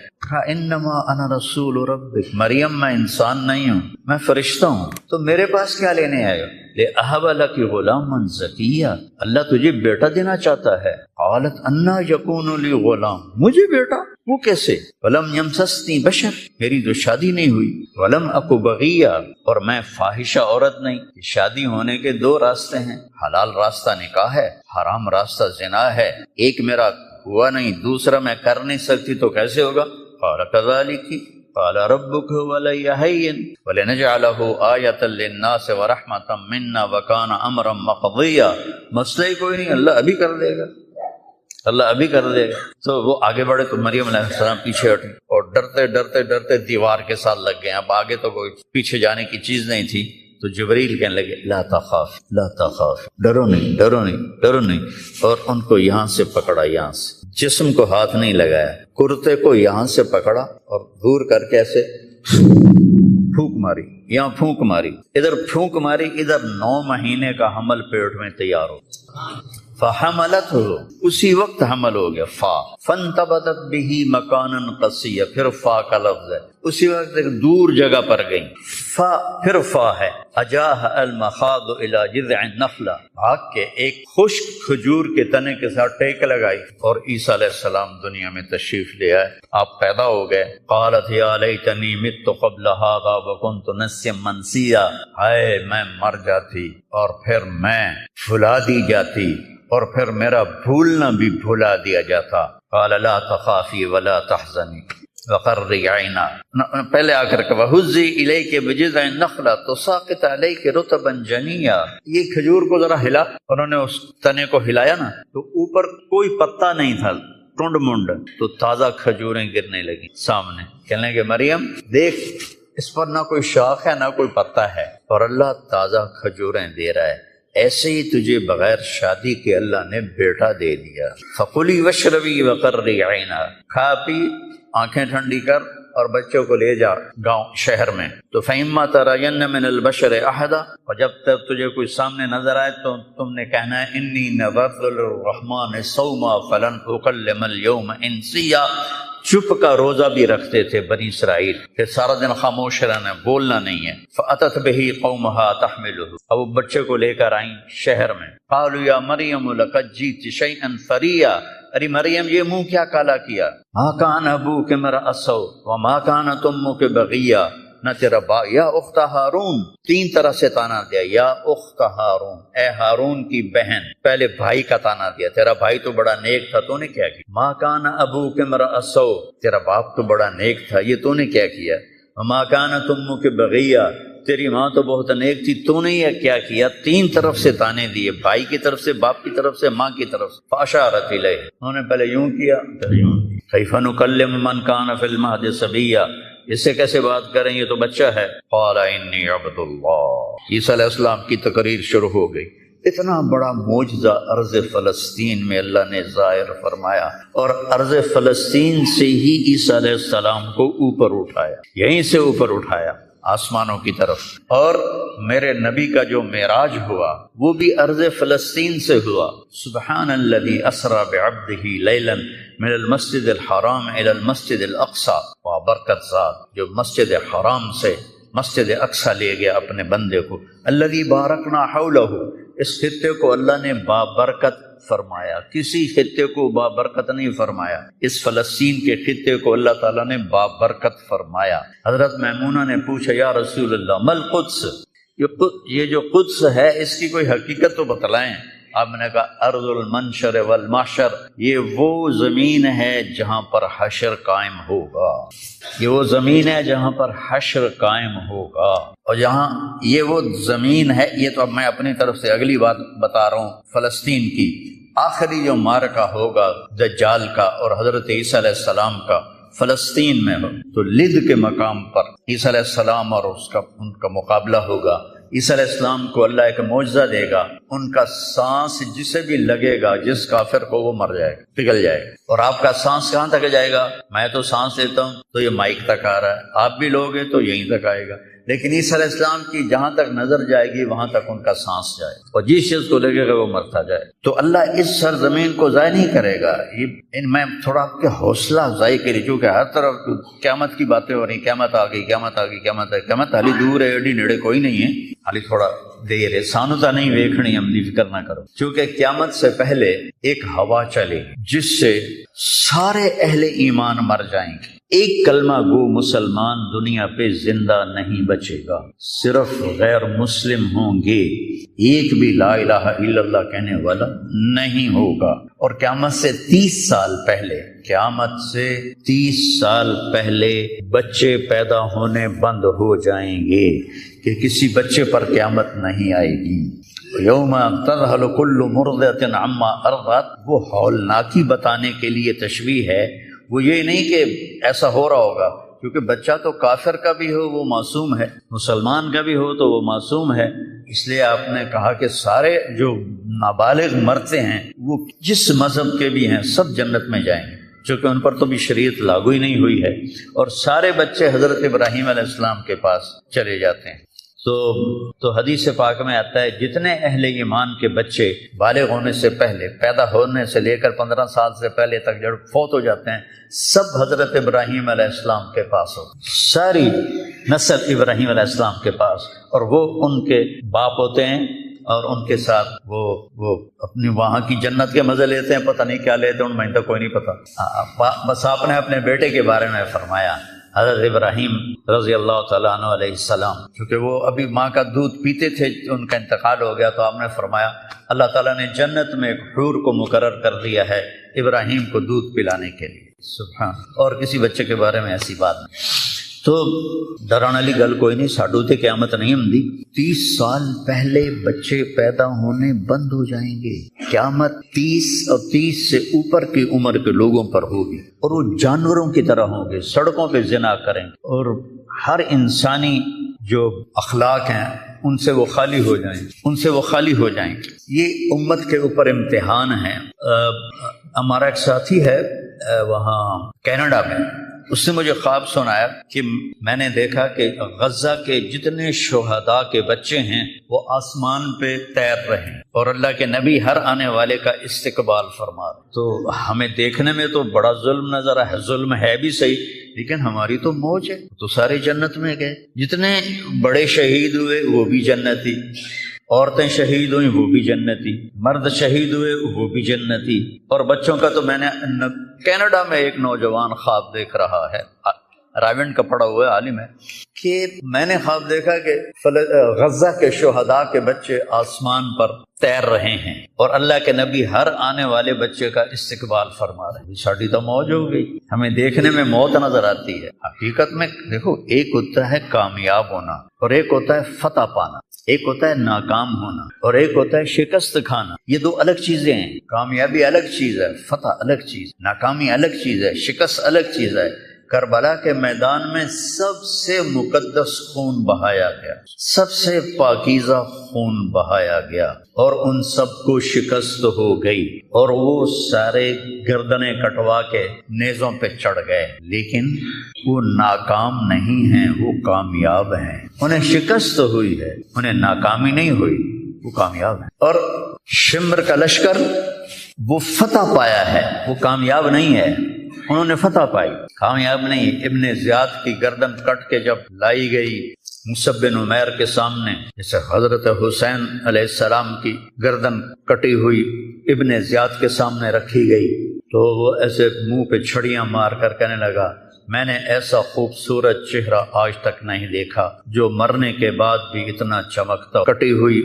انما انا رسول ربک، مریم میں انسان نہیں ہوں، میں فرشتہ ہوں، تو میرے پاس کیا لینے آئے ہو؟ لأہب لک غلاما زکیا، اللہ تجھے بیٹا دینا چاہتا ہے۔ قالت انا یکون لی غلام، مجھے بیٹا؟ وہ کیسے؟ ولم یمسسنی بشر، میری تو شادی نہیں ہوئی، ولم اکو بغیہ، اور میں فاحشہ عورت نہیں۔ شادی ہونے کے دو راستے ہیں، حلال راستہ نکاح ہے، حرام راستہ زنا ہے۔ ایک میرا ہوا نہیں، دوسرا میں کر نہیں سکتی، تو کیسے ہوگا؟ قال کذالک قال ربک ولی هین ولنجعلہ آیۃ للناس ورحمۃ منا وکان امرا مقضیا۔ مسئلہ ہی کوئی نہیں، اللہ ابھی کر دے گا، اللہ ابھی کر دے گا۔ تو وہ آگے بڑھے تو مریم علیہ السلام پیچھے ہٹے اور ڈرتے ڈرتے ڈرتے دیوار کے ساتھ لگ گئے۔ اب آگے تو کوئی پیچھے جانے کی چیز نہیں تھی، تو جبریل کہنے لگے لا تخاف لا تخاف، ڈرو نہیں ڈرو نہیں ڈرو نہیں، اور ان کو یہاں سے پکڑا، یہاں سے جسم کو ہاتھ نہیں لگایا، کرتے کو یہاں سے پکڑا اور دور کر کے ایسے پھونک ماری، یہاں پھونک ماری، ادھر پھونک ماری، ادھر 9 مہینے کا حمل پیٹ میں تیار ہو۔ فحملتہ، اسی وقت حمل ہو گیا، فا فانتبذت بہ مکانا قصیا، پھر فا کا لفظ ہے، اسی وقت ایک دور جگہ پر گئی، فا پھر فا ہے، اجاہ المخاض الی جذع النخلہ، بھاگ کے ایک خشک کھجور کے تنے کے ساتھ ٹیک لگائی، اور عیسیٰ علیہ السلام دنیا میں تشریف لے آئے، آپ پیدا ہو گئے۔ قالت یا لیتنی مت قبل ھذا وکنت نسیا منسیا، ہائے میں مر جاتی اور پھر میں بھلا دی جاتی، اور پھر میرا بھولنا بھی بھلا دیا جاتا۔ قال لا تخافی ولا تحزنی وقرری عینا، پہلے آ کر کے وہزی الیک بجذع النخلہ تساقط علیک رطبا جنیا، یہ کھجور کو ذرا ہلا، انہوں نے اس تنے کو ہلایا نا تو اوپر کوئی پتا نہیں تھا، ٹنڈ منڈ، تو تازہ کھجوریں گرنے لگی سامنے۔ کہنے لگے مریم دیکھ، اس پر نہ کوئی شاخ ہے نہ کوئی پتا ہے، اور اللہ تازہ کھجوریں دے رہا ہے۔ ایسے ہی تجھے بغیر شادی کے اللہ نے بیٹا دے دیا۔ فَقُلِي وَاشْرَبِي وَقَرِّي عَيْنًا، کھا پی، آنکھیں ٹھنڈی کر، اور بچوں کو لے جا گاؤں شہر میں۔ تو فَإِمَّا تَرَيَنَّ مِنَ الْبَشَرِ أَحَدًا، اور جب تک تجھے کوئی سامنے نظر آئے تو تم نے کہنا ہے إِنِّي نَذَرْتُ لِلرَّحْمَٰنِ صَوْمًا فَلَنْ أُكَلِّمَ الْيَوْمَ إِنسِيًّا، چپ کا روزہ بھی رکھتے تھے بنی اسرائیل کہ سارا دن خاموش رہنا، بولنا نہیں ہے۔ فَأَتَتْ بِهِ قَوْمَهَا تَحْمِلُهُ، اب وہ بچے کو لے کر آئیں شہر میں۔ قَالُوا يَا مَرْيَمُ لَقَدْ جِئْتِ شَيْئًا فَرِيًّا، ارے مریم یہ منہ کیا کالا کیا؟ مَا كَانَ أَبُوكِ امْرَأَ سَوْءٍ وَمَا كَانَتْ أُمُّكِ بَغِيًّا، نہ تیرا یا اخت ہارون، 3 طرح سے تانا دیا، یا اخت ہارون، اے ہارون کی بہن، پہلے بھائی کا تانا دیا، تیرا بھائی تو بڑا نیک تھا، تو نے کیا کیا؟ ما کان ابوک امرأ سوء، تیرا باپ تو بڑا نیک تھا، یہ تو نے کیا کیا؟ وما کانت امک بغیہ، تیری ماں تو بہت نیک تھی، تو نے یہ کیا کیا؟ 3 طرف سے تانے دیے، بھائی کی طرف سے، باپ کی طرف سے، ماں کی طرف سے۔ فاشارت الیہ، انہوں نے پہلے یوں کیا پھر یوں۔ کیف نکلم من کان فی المہد صبیا، اس سے کیسے بات کریں، یہ تو بچہ ہے۔ قال انی عبد اللہ، عیسیٰ علیہ السلام کی تقریر شروع ہو گئی۔ اتنا بڑا معجزہ ارض فلسطین میں اللہ نے ظاہر فرمایا، اور ارض فلسطین سے ہی عیسیٰ علیہ السلام کو اوپر اٹھایا، یہیں سے اوپر اٹھایا آسمانوں کی طرف۔ اور میرے نبی کا جو معراج ہوا وہ بھی ارض فلسطین سے ہوا۔ سبحان الذی اسری بعبدہ لیلا من المسجد الحرام الى المسجد الاقصی، وبرکت ذات جو مسجد حرام سے مسجد اقصی لے گیا اپنے بندے کو۔ الذی بارکنا حولہ، اس خطے کو اللہ نے بابرکت فرمایا، کسی خطے کو بابرکت نہیں فرمایا، اس فلسطین کے خطے کو اللہ تعالیٰ نے بابرکت فرمایا۔ حضرت میمونہ نے پوچھا یا رسول اللہ مل قدس، یہ جو قدس ہے اس کی کوئی حقیقت تو بتلائیں۔ آپ نے کہا ارض المنشر والمحشر، یہ وہ زمین ہے جہاں پر حشر قائم ہوگا، یہ وہ زمین ہے جہاں پر حشر قائم ہوگا، اور جہاں یہ وہ زمین ہے، یہ تو اب میں اپنی طرف سے اگلی بات بتا رہا ہوں فلسطین کی۔ آخری جو معرکہ ہوگا دجال کا اور حضرت عیسیٰ علیہ السلام کا فلسطین میں ہو، تو لد کے مقام پر عیسیٰ علیہ السلام اور ان کا مقابلہ ہوگا۔ عیسیٰ علیہ السلام کو اللہ ایک معجزہ دے گا، ان کا سانس جسے بھی لگے گا، جس کافر کو، وہ مر جائے گا، پگھل جائے گا۔ اور آپ کا سانس کہاں تک جائے گا؟ میں تو سانس لیتا ہوں تو یہ مائک تک آ رہا ہے، آپ بھی لوگے تو یہیں تک آئے گا، لیکن عیسیٰ علیہ السلام کی جہاں تک نظر جائے گی وہاں تک ان کا سانس جائے، اور جس چیز کو لگے گا وہ مرتا جائے۔ تو اللہ اس سرزمین کو ضائع نہیں کرے گا۔ میں تھوڑا آپ کے حوصلہ افزائی کری، چونکہ ہر طرف قیامت کی باتیں ہو رہی، قیامت آ گئی، قیامت آ گئی، قیامت آ گئی، قیامت حالی دور ہے، ایڈی نیڑے کوئی نہیں ہے۔ حالی تھوڑا دیر ہے، سانوتا نہیں ویکھنی عملی فکر نہ کرو، چونکہ قیامت سے پہلے ایک ہوا چلے جس سے سارے اہل ایمان مر جائیں گے، ایک کلمہ گو مسلمان دنیا پہ زندہ نہیں بچے گا، صرف غیر مسلم ہوں گے، ایک بھی لا الہ الا اللہ کہنے والا نہیں ہوگا۔ اور قیامت سے 30 سال پہلے، قیامت سے 30 سال پہلے بچے پیدا ہونے بند ہو جائیں گے کہ کسی بچے پر قیامت نہیں آئے گی۔ یوم تذہل کل مرضعۃ عما ارضعت، وہ ہولناکی بتانے کے لیے تشبیہ ہے، وہ یہ نہیں کہ ایسا ہو رہا ہوگا، کیونکہ بچہ تو کافر کا بھی ہو وہ معصوم ہے، مسلمان کا بھی ہو تو وہ معصوم ہے، اس لیے آپ نے کہا کہ سارے جو نابالغ مرتے ہیں وہ جس مذہب کے بھی ہیں سب جنت میں جائیں گے، چونکہ ان پر تو بھی شریعت لاگو ہی نہیں ہوئی ہے، اور سارے بچے حضرت ابراہیم علیہ السلام کے پاس چلے جاتے ہیں۔ تو حدیث پاک میں آتا ہے جتنے اہل ایمان کے بچے بالغ ہونے سے پہلے، پیدا ہونے سے لے کر 15 سال سے پہلے تک جب فوت ہو جاتے ہیں، سب حضرت ابراہیم علیہ السلام کے پاس ہو، ساری نسل ابراہیم علیہ السلام کے پاس، اور وہ ان کے باپ ہوتے ہیں، اور ان کے ساتھ وہ اپنی وہاں کی جنت کے مزے لیتے ہیں، پتہ نہیں کیا لیتے ہیں، ان میں تو کوئی نہیں پتہ، بس آپ نے اپنے بیٹے کے بارے میں فرمایا حضرت ابراہیم رضی اللہ تعالیٰ عنہ علیہ السلام، کیونکہ وہ ابھی ماں کا دودھ پیتے تھے، ان کا انتقال ہو گیا، تو آپ نے فرمایا اللہ تعالیٰ نے جنت میں ایک حور کو مقرر کر دیا ہے ابراہیم کو دودھ پلانے کے لیے، سبحان، اور کسی بچے کے بارے میں ایسی بات نہیں۔ تو ڈران والی گل کوئی نہیں، ساڈو تے قیامت نہیں ہوندی، 30 سال پہلے بچے پیدا ہونے بند ہو جائیں گے، قیامت 30 اور 30 سے اوپر کی عمر کے لوگوں پر ہوگی، اور وہ جانوروں کی طرح ہوں گے، سڑکوں پہ زنا کریں گے، اور ہر انسانی جو اخلاق ہیں ان سے وہ خالی ہو جائیں گے، ان سے وہ خالی ہو جائیں گے۔ یہ امت کے اوپر امتحان ہے۔ ہمارا ایک ساتھی ہے وہاں کینیڈا میں، اس نے مجھے خواب سنایا کہ میں نے دیکھا کہ غزہ کے جتنے شہداء کے بچے ہیں وہ آسمان پہ تیر رہے ہیں، اور اللہ کے نبی ہر آنے والے کا استقبال فرما رہے۔ تو ہمیں دیکھنے میں تو بڑا ظلم نظر ہے، ظلم ہے بھی صحیح، لیکن ہماری تو موج ہے، تو سارے جنت میں گئے، جتنے بڑے شہید ہوئے وہ بھی جنتی، عورتیں شہید ہوئیں وہ بھی جنتی، مرد شہید ہوئے وہ بھی جنتی، اور بچوں کا تو میں نے کینیڈا میں ایک نوجوان خواب دیکھ رہا ہے، رائیونڈ کا پڑھا ہوا عالم ہے، کہ میں نے خواب دیکھا کہ غزہ کے شہداء کے بچے آسمان پر تیر رہے ہیں، اور اللہ کے نبی ہر آنے والے بچے کا استقبال فرما رہے ہیں۔ ساڑی تو موج ہو گئی، ہمیں دیکھنے میں موت نظر آتی ہے، حقیقت میں دیکھو ایک ہوتا ہے کامیاب ہونا، اور ایک ہوتا ہے فتح پانا، ایک ہوتا ہے ناکام ہونا، اور ایک ہوتا ہے شکست کھانا، یہ دو الگ چیزیں ہیں۔ کامیابی الگ چیز ہے، فتح الگ چیز، ناکامی الگ چیز ہے، شکست الگ چیز ہے۔ کربلا کے میدان میں سب سے مقدس خون بہایا گیا، سب سے پاکیزہ خون بہایا گیا، اور ان سب کو شکست ہو گئی، اور وہ سارے گردنیں کٹوا کے نیزوں پہ چڑھ گئے، لیکن وہ ناکام نہیں ہیں، وہ کامیاب ہیں۔ انہیں شکست ہوئی ہے، انہیں ناکامی نہیں ہوئی، وہ کامیاب ہیں۔ اور شمر کا لشکر وہ فتح پایا ہے، وہ کامیاب نہیں ہے، انہوں نے فتح پائی، کامیاب نہیں۔ ابن زیاد کی گردن کٹ کے جب لائی گئی مصعب بن عمیر کے سامنے، جیسے حضرت حسین علیہ السلام کی گردن کٹی ہوئی ابن زیاد کے سامنے رکھی گئی، تو وہ ایسے منہ پہ چھڑیاں مار کر کہنے لگا میں نے ایسا خوبصورت چہرہ آج تک نہیں دیکھا جو مرنے کے بعد بھی اتنا چمکتا۔ کٹی ہوئی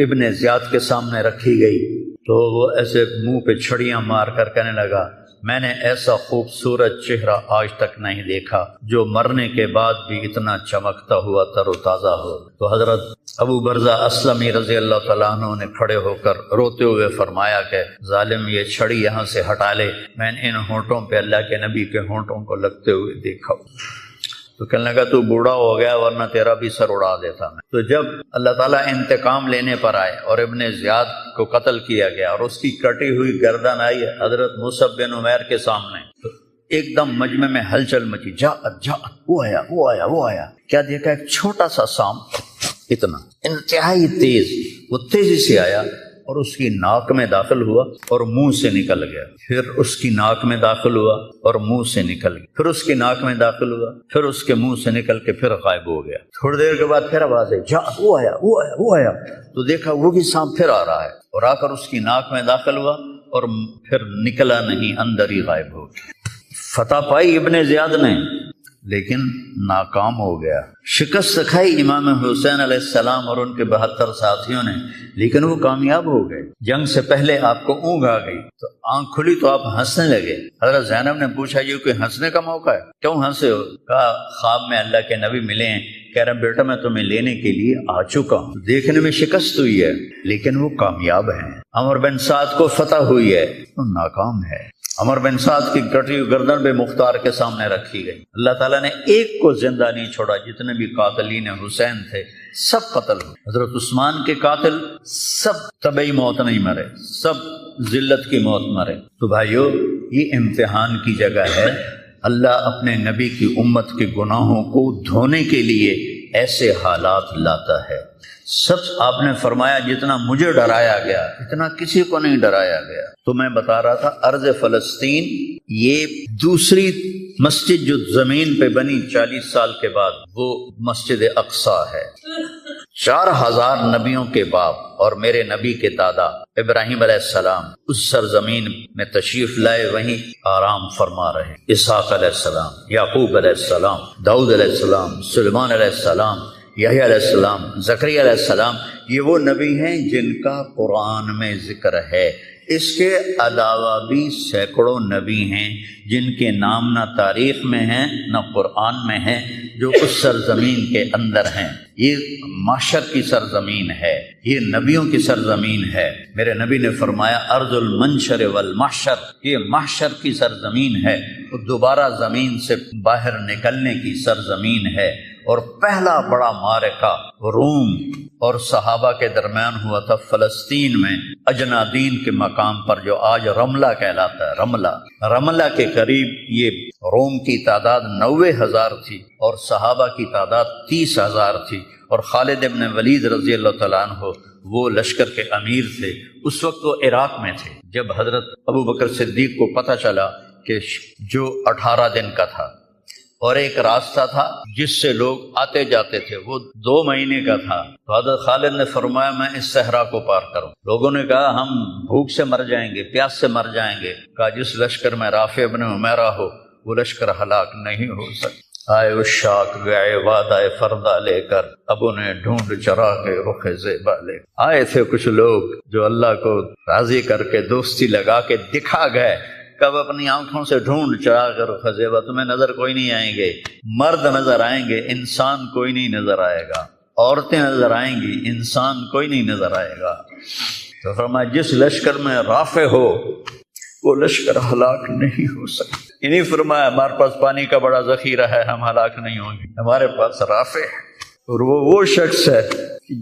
ابن زیاد کے سامنے رکھی گئی تو وہ ایسے منہ پہ چھڑیاں مار کر کہنے لگا میں نے ایسا خوبصورت چہرہ آج تک نہیں دیکھا جو مرنے کے بعد بھی اتنا چمکتا ہوا تر و تازہ ہو۔ تو حضرت ابو برزہ اسلمی رضی اللہ تعالیٰ عنہ نے کھڑے ہو کر روتے ہوئے فرمایا کہ ظالم یہ چھڑی یہاں سے ہٹا لے، میں نے ان ہونٹوں پہ اللہ کے نبی کے ہونٹوں کو لگتے ہوئے دیکھا۔ تو کہنے لگا تو بوڑھا ہو گیا ورنہ تیرا بھی سر اڑا دیتا میں۔ تو جب اللہ تعالیٰ انتقام لینے پر آئے اور ابن زیاد کو قتل کیا گیا اور اس کی کٹی ہوئی گردن آئی حضرت مصعب بن عمیر کے سامنے، تو ایک دم مجمع میں ہلچل مچی، جاءت وہ آیا، کیا دیکھا؟ ایک چھوٹا سا سانپ، اتنا انتہائی تیز، وہ تیزی سے آیا اور اس کی ناک میں داخل ہوا اور منہ سے نکل گیا، پھر اس کی ناک میں داخل ہوا اور منہ سے نکل گیا، پھر اس کی ناک میں داخل ہوا، پھر اس کے منہ سے نکل کے پھر غائب ہو گیا۔ تھوڑی دیر کے بعد پھر آواز ہے، جا وہ آیا وہ آیا وہ آیا، تو دیکھا وہ بھی سانپ پھر آ رہا ہے، اور آ کر اس کی ناک میں داخل ہوا اور پھر نکلا نہیں، اندر ہی غائب ہو گیا۔ فتح پائی ابن زیاد نے لیکن ناکام ہو گیا، شکست کھائی امام حسین علیہ السلام اور ان کے 72 ساتھیوں نے، لیکن وہ کامیاب ہو گئے۔ جنگ سے پہلے آپ کو اونگ آ گئی تو آنکھ کھلی تو آپ ہنسنے لگے۔ حضرت زینب نے پوچھا یہ کوئی ہنسنے کا موقع ہے، کیوں ہنسے ہو؟ کہا خواب میں اللہ کے نبی ملے ہیں، کہہ رہے بیٹا میں تمہیں لینے کے لیے آ چکا ہوں۔ دیکھنے میں شکست ہوئی ہے لیکن وہ کامیاب ہیں۔ عمر بن سعد کو فتح ہوئی ہے تو ناکام ہے۔ عمر بن سعد کی کٹی ہوئی گردن بے مختار کے سامنے رکھی گئی، اللہ تعالیٰ نے ایک کو زندہ نہیں چھوڑا، جتنے بھی قاتلین حسین تھے سب قتل ہوئے۔ حضرت عثمان کے قاتل سب طبعی موت نہیں مرے، سب ذلت کی موت مرے۔ تو بھائیو یہ امتحان کی جگہ ہے، اللہ اپنے نبی کی امت کے گناہوں کو دھونے کے لیے ایسے حالات لاتا ہے۔ سب آپ نے فرمایا جتنا مجھے ڈرایا گیا اتنا کسی کو نہیں ڈرایا گیا۔ تو میں بتا رہا تھا ارض فلسطین یہ دوسری مسجد جو زمین پہ بنی 40 سال کے بعد، وہ مسجد اقصیٰ ہے۔ 4000 نبیوں کے باپ اور میرے نبی کے دادا ابراہیم علیہ السلام اس سرزمین میں تشریف لائے، وہیں آرام فرما رہے۔ اسحاق علیہ السلام، یعقوب علیہ السلام، داؤد علیہ السلام، سلیمان علیہ السلام، یحییٰ علیہ السلام، زکریا علیہ السلام، یہ وہ نبی ہیں جن کا قرآن میں ذکر ہے۔ اس کے علاوہ بھی سینکڑوں نبی ہیں جن کے نام نہ تاریخ میں ہیں نہ قرآن میں ہیں، جو اس سرزمین کے اندر ہیں۔ یہ محشر کی سرزمین ہے، یہ نبیوں کی سرزمین ہے۔ میرے نبی نے فرمایا ارض المنشر والمحشر، یہ محشر کی سرزمین ہے، وہ دوبارہ زمین سے باہر نکلنے کی سرزمین ہے۔ اور پہلا بڑا معرکہ روم اور صحابہ کے درمیان ہوا تھا فلسطین میں، اجنادین کے مقام پر جو آج رملہ کہلاتا ہے۔ رملہ کے قریب یہ روم کی تعداد 90,000 تھی اور صحابہ کی تعداد 30,000 تھی، اور خالد ابن ولید رضی اللہ تعالیٰ عنہ وہ لشکر کے امیر تھے۔ اس وقت وہ عراق میں تھے جب حضرت ابو بکر صدیق کو پتہ چلا کہ جو 18 دن کا تھا اور ایک راستہ تھا جس سے لوگ آتے جاتے تھے، وہ 2 مہینے کا تھا، تو حضرت خالد نے فرمایا میں اس صحرا کو پار کروں۔ لوگوں نے کہا ہم بھوک سے مر جائیں گے، پیاس سے مر جائیں گے۔ کہا جس لشکر میں رافع ابن عمیرہ ہو وہ لشکر ہلاک نہیں ہو سکتا۔ آئے اشاق گئے وعدہ فردہ لے کر، ابو نے ڈھونڈ چرا کے رخ زیبا لے۔ آئے تھے کچھ لوگ جو اللہ کو راضی کر کے دوستی لگا کے دکھا گئے، کب اپنی آنکھوں سے ڈھونڈ چڑھا کر خزیبہ، تمہیں نظر کوئی نہیں آئیں گے، مرد نظر آئیں گے، انسان کوئی نہیں نظر آئے گا، عورتیں نظر آئیں گی، انسان کوئی نہیں نظر آئے گا۔ تو فرمایا جس لشکر میں رافع ہو وہ لشکر ہلاک نہیں ہو سکتا۔ انہیں فرمایا ہمارے پاس پانی کا بڑا ذخیرہ ہے، ہم ہلاک نہیں ہوں گے، ہمارے پاس رافع ہے، اور وہ شخص ہے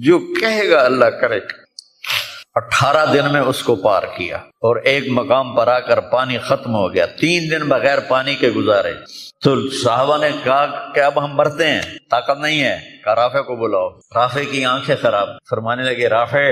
جو کہے گا اللہ کرے گا۔ 18 دن میں اس کو پار کیا، اور ایک مقام پر آ کر پانی ختم ہو گیا، 3 دن بغیر پانی کے گزارے۔ تو صحابہ نے کہا کہ اب ہم مرتے ہیں، طاقت نہیں ہے، کہا رافع کو بلاؤ۔ رافع کی آنکھیں خراب، فرمانے لگے رافع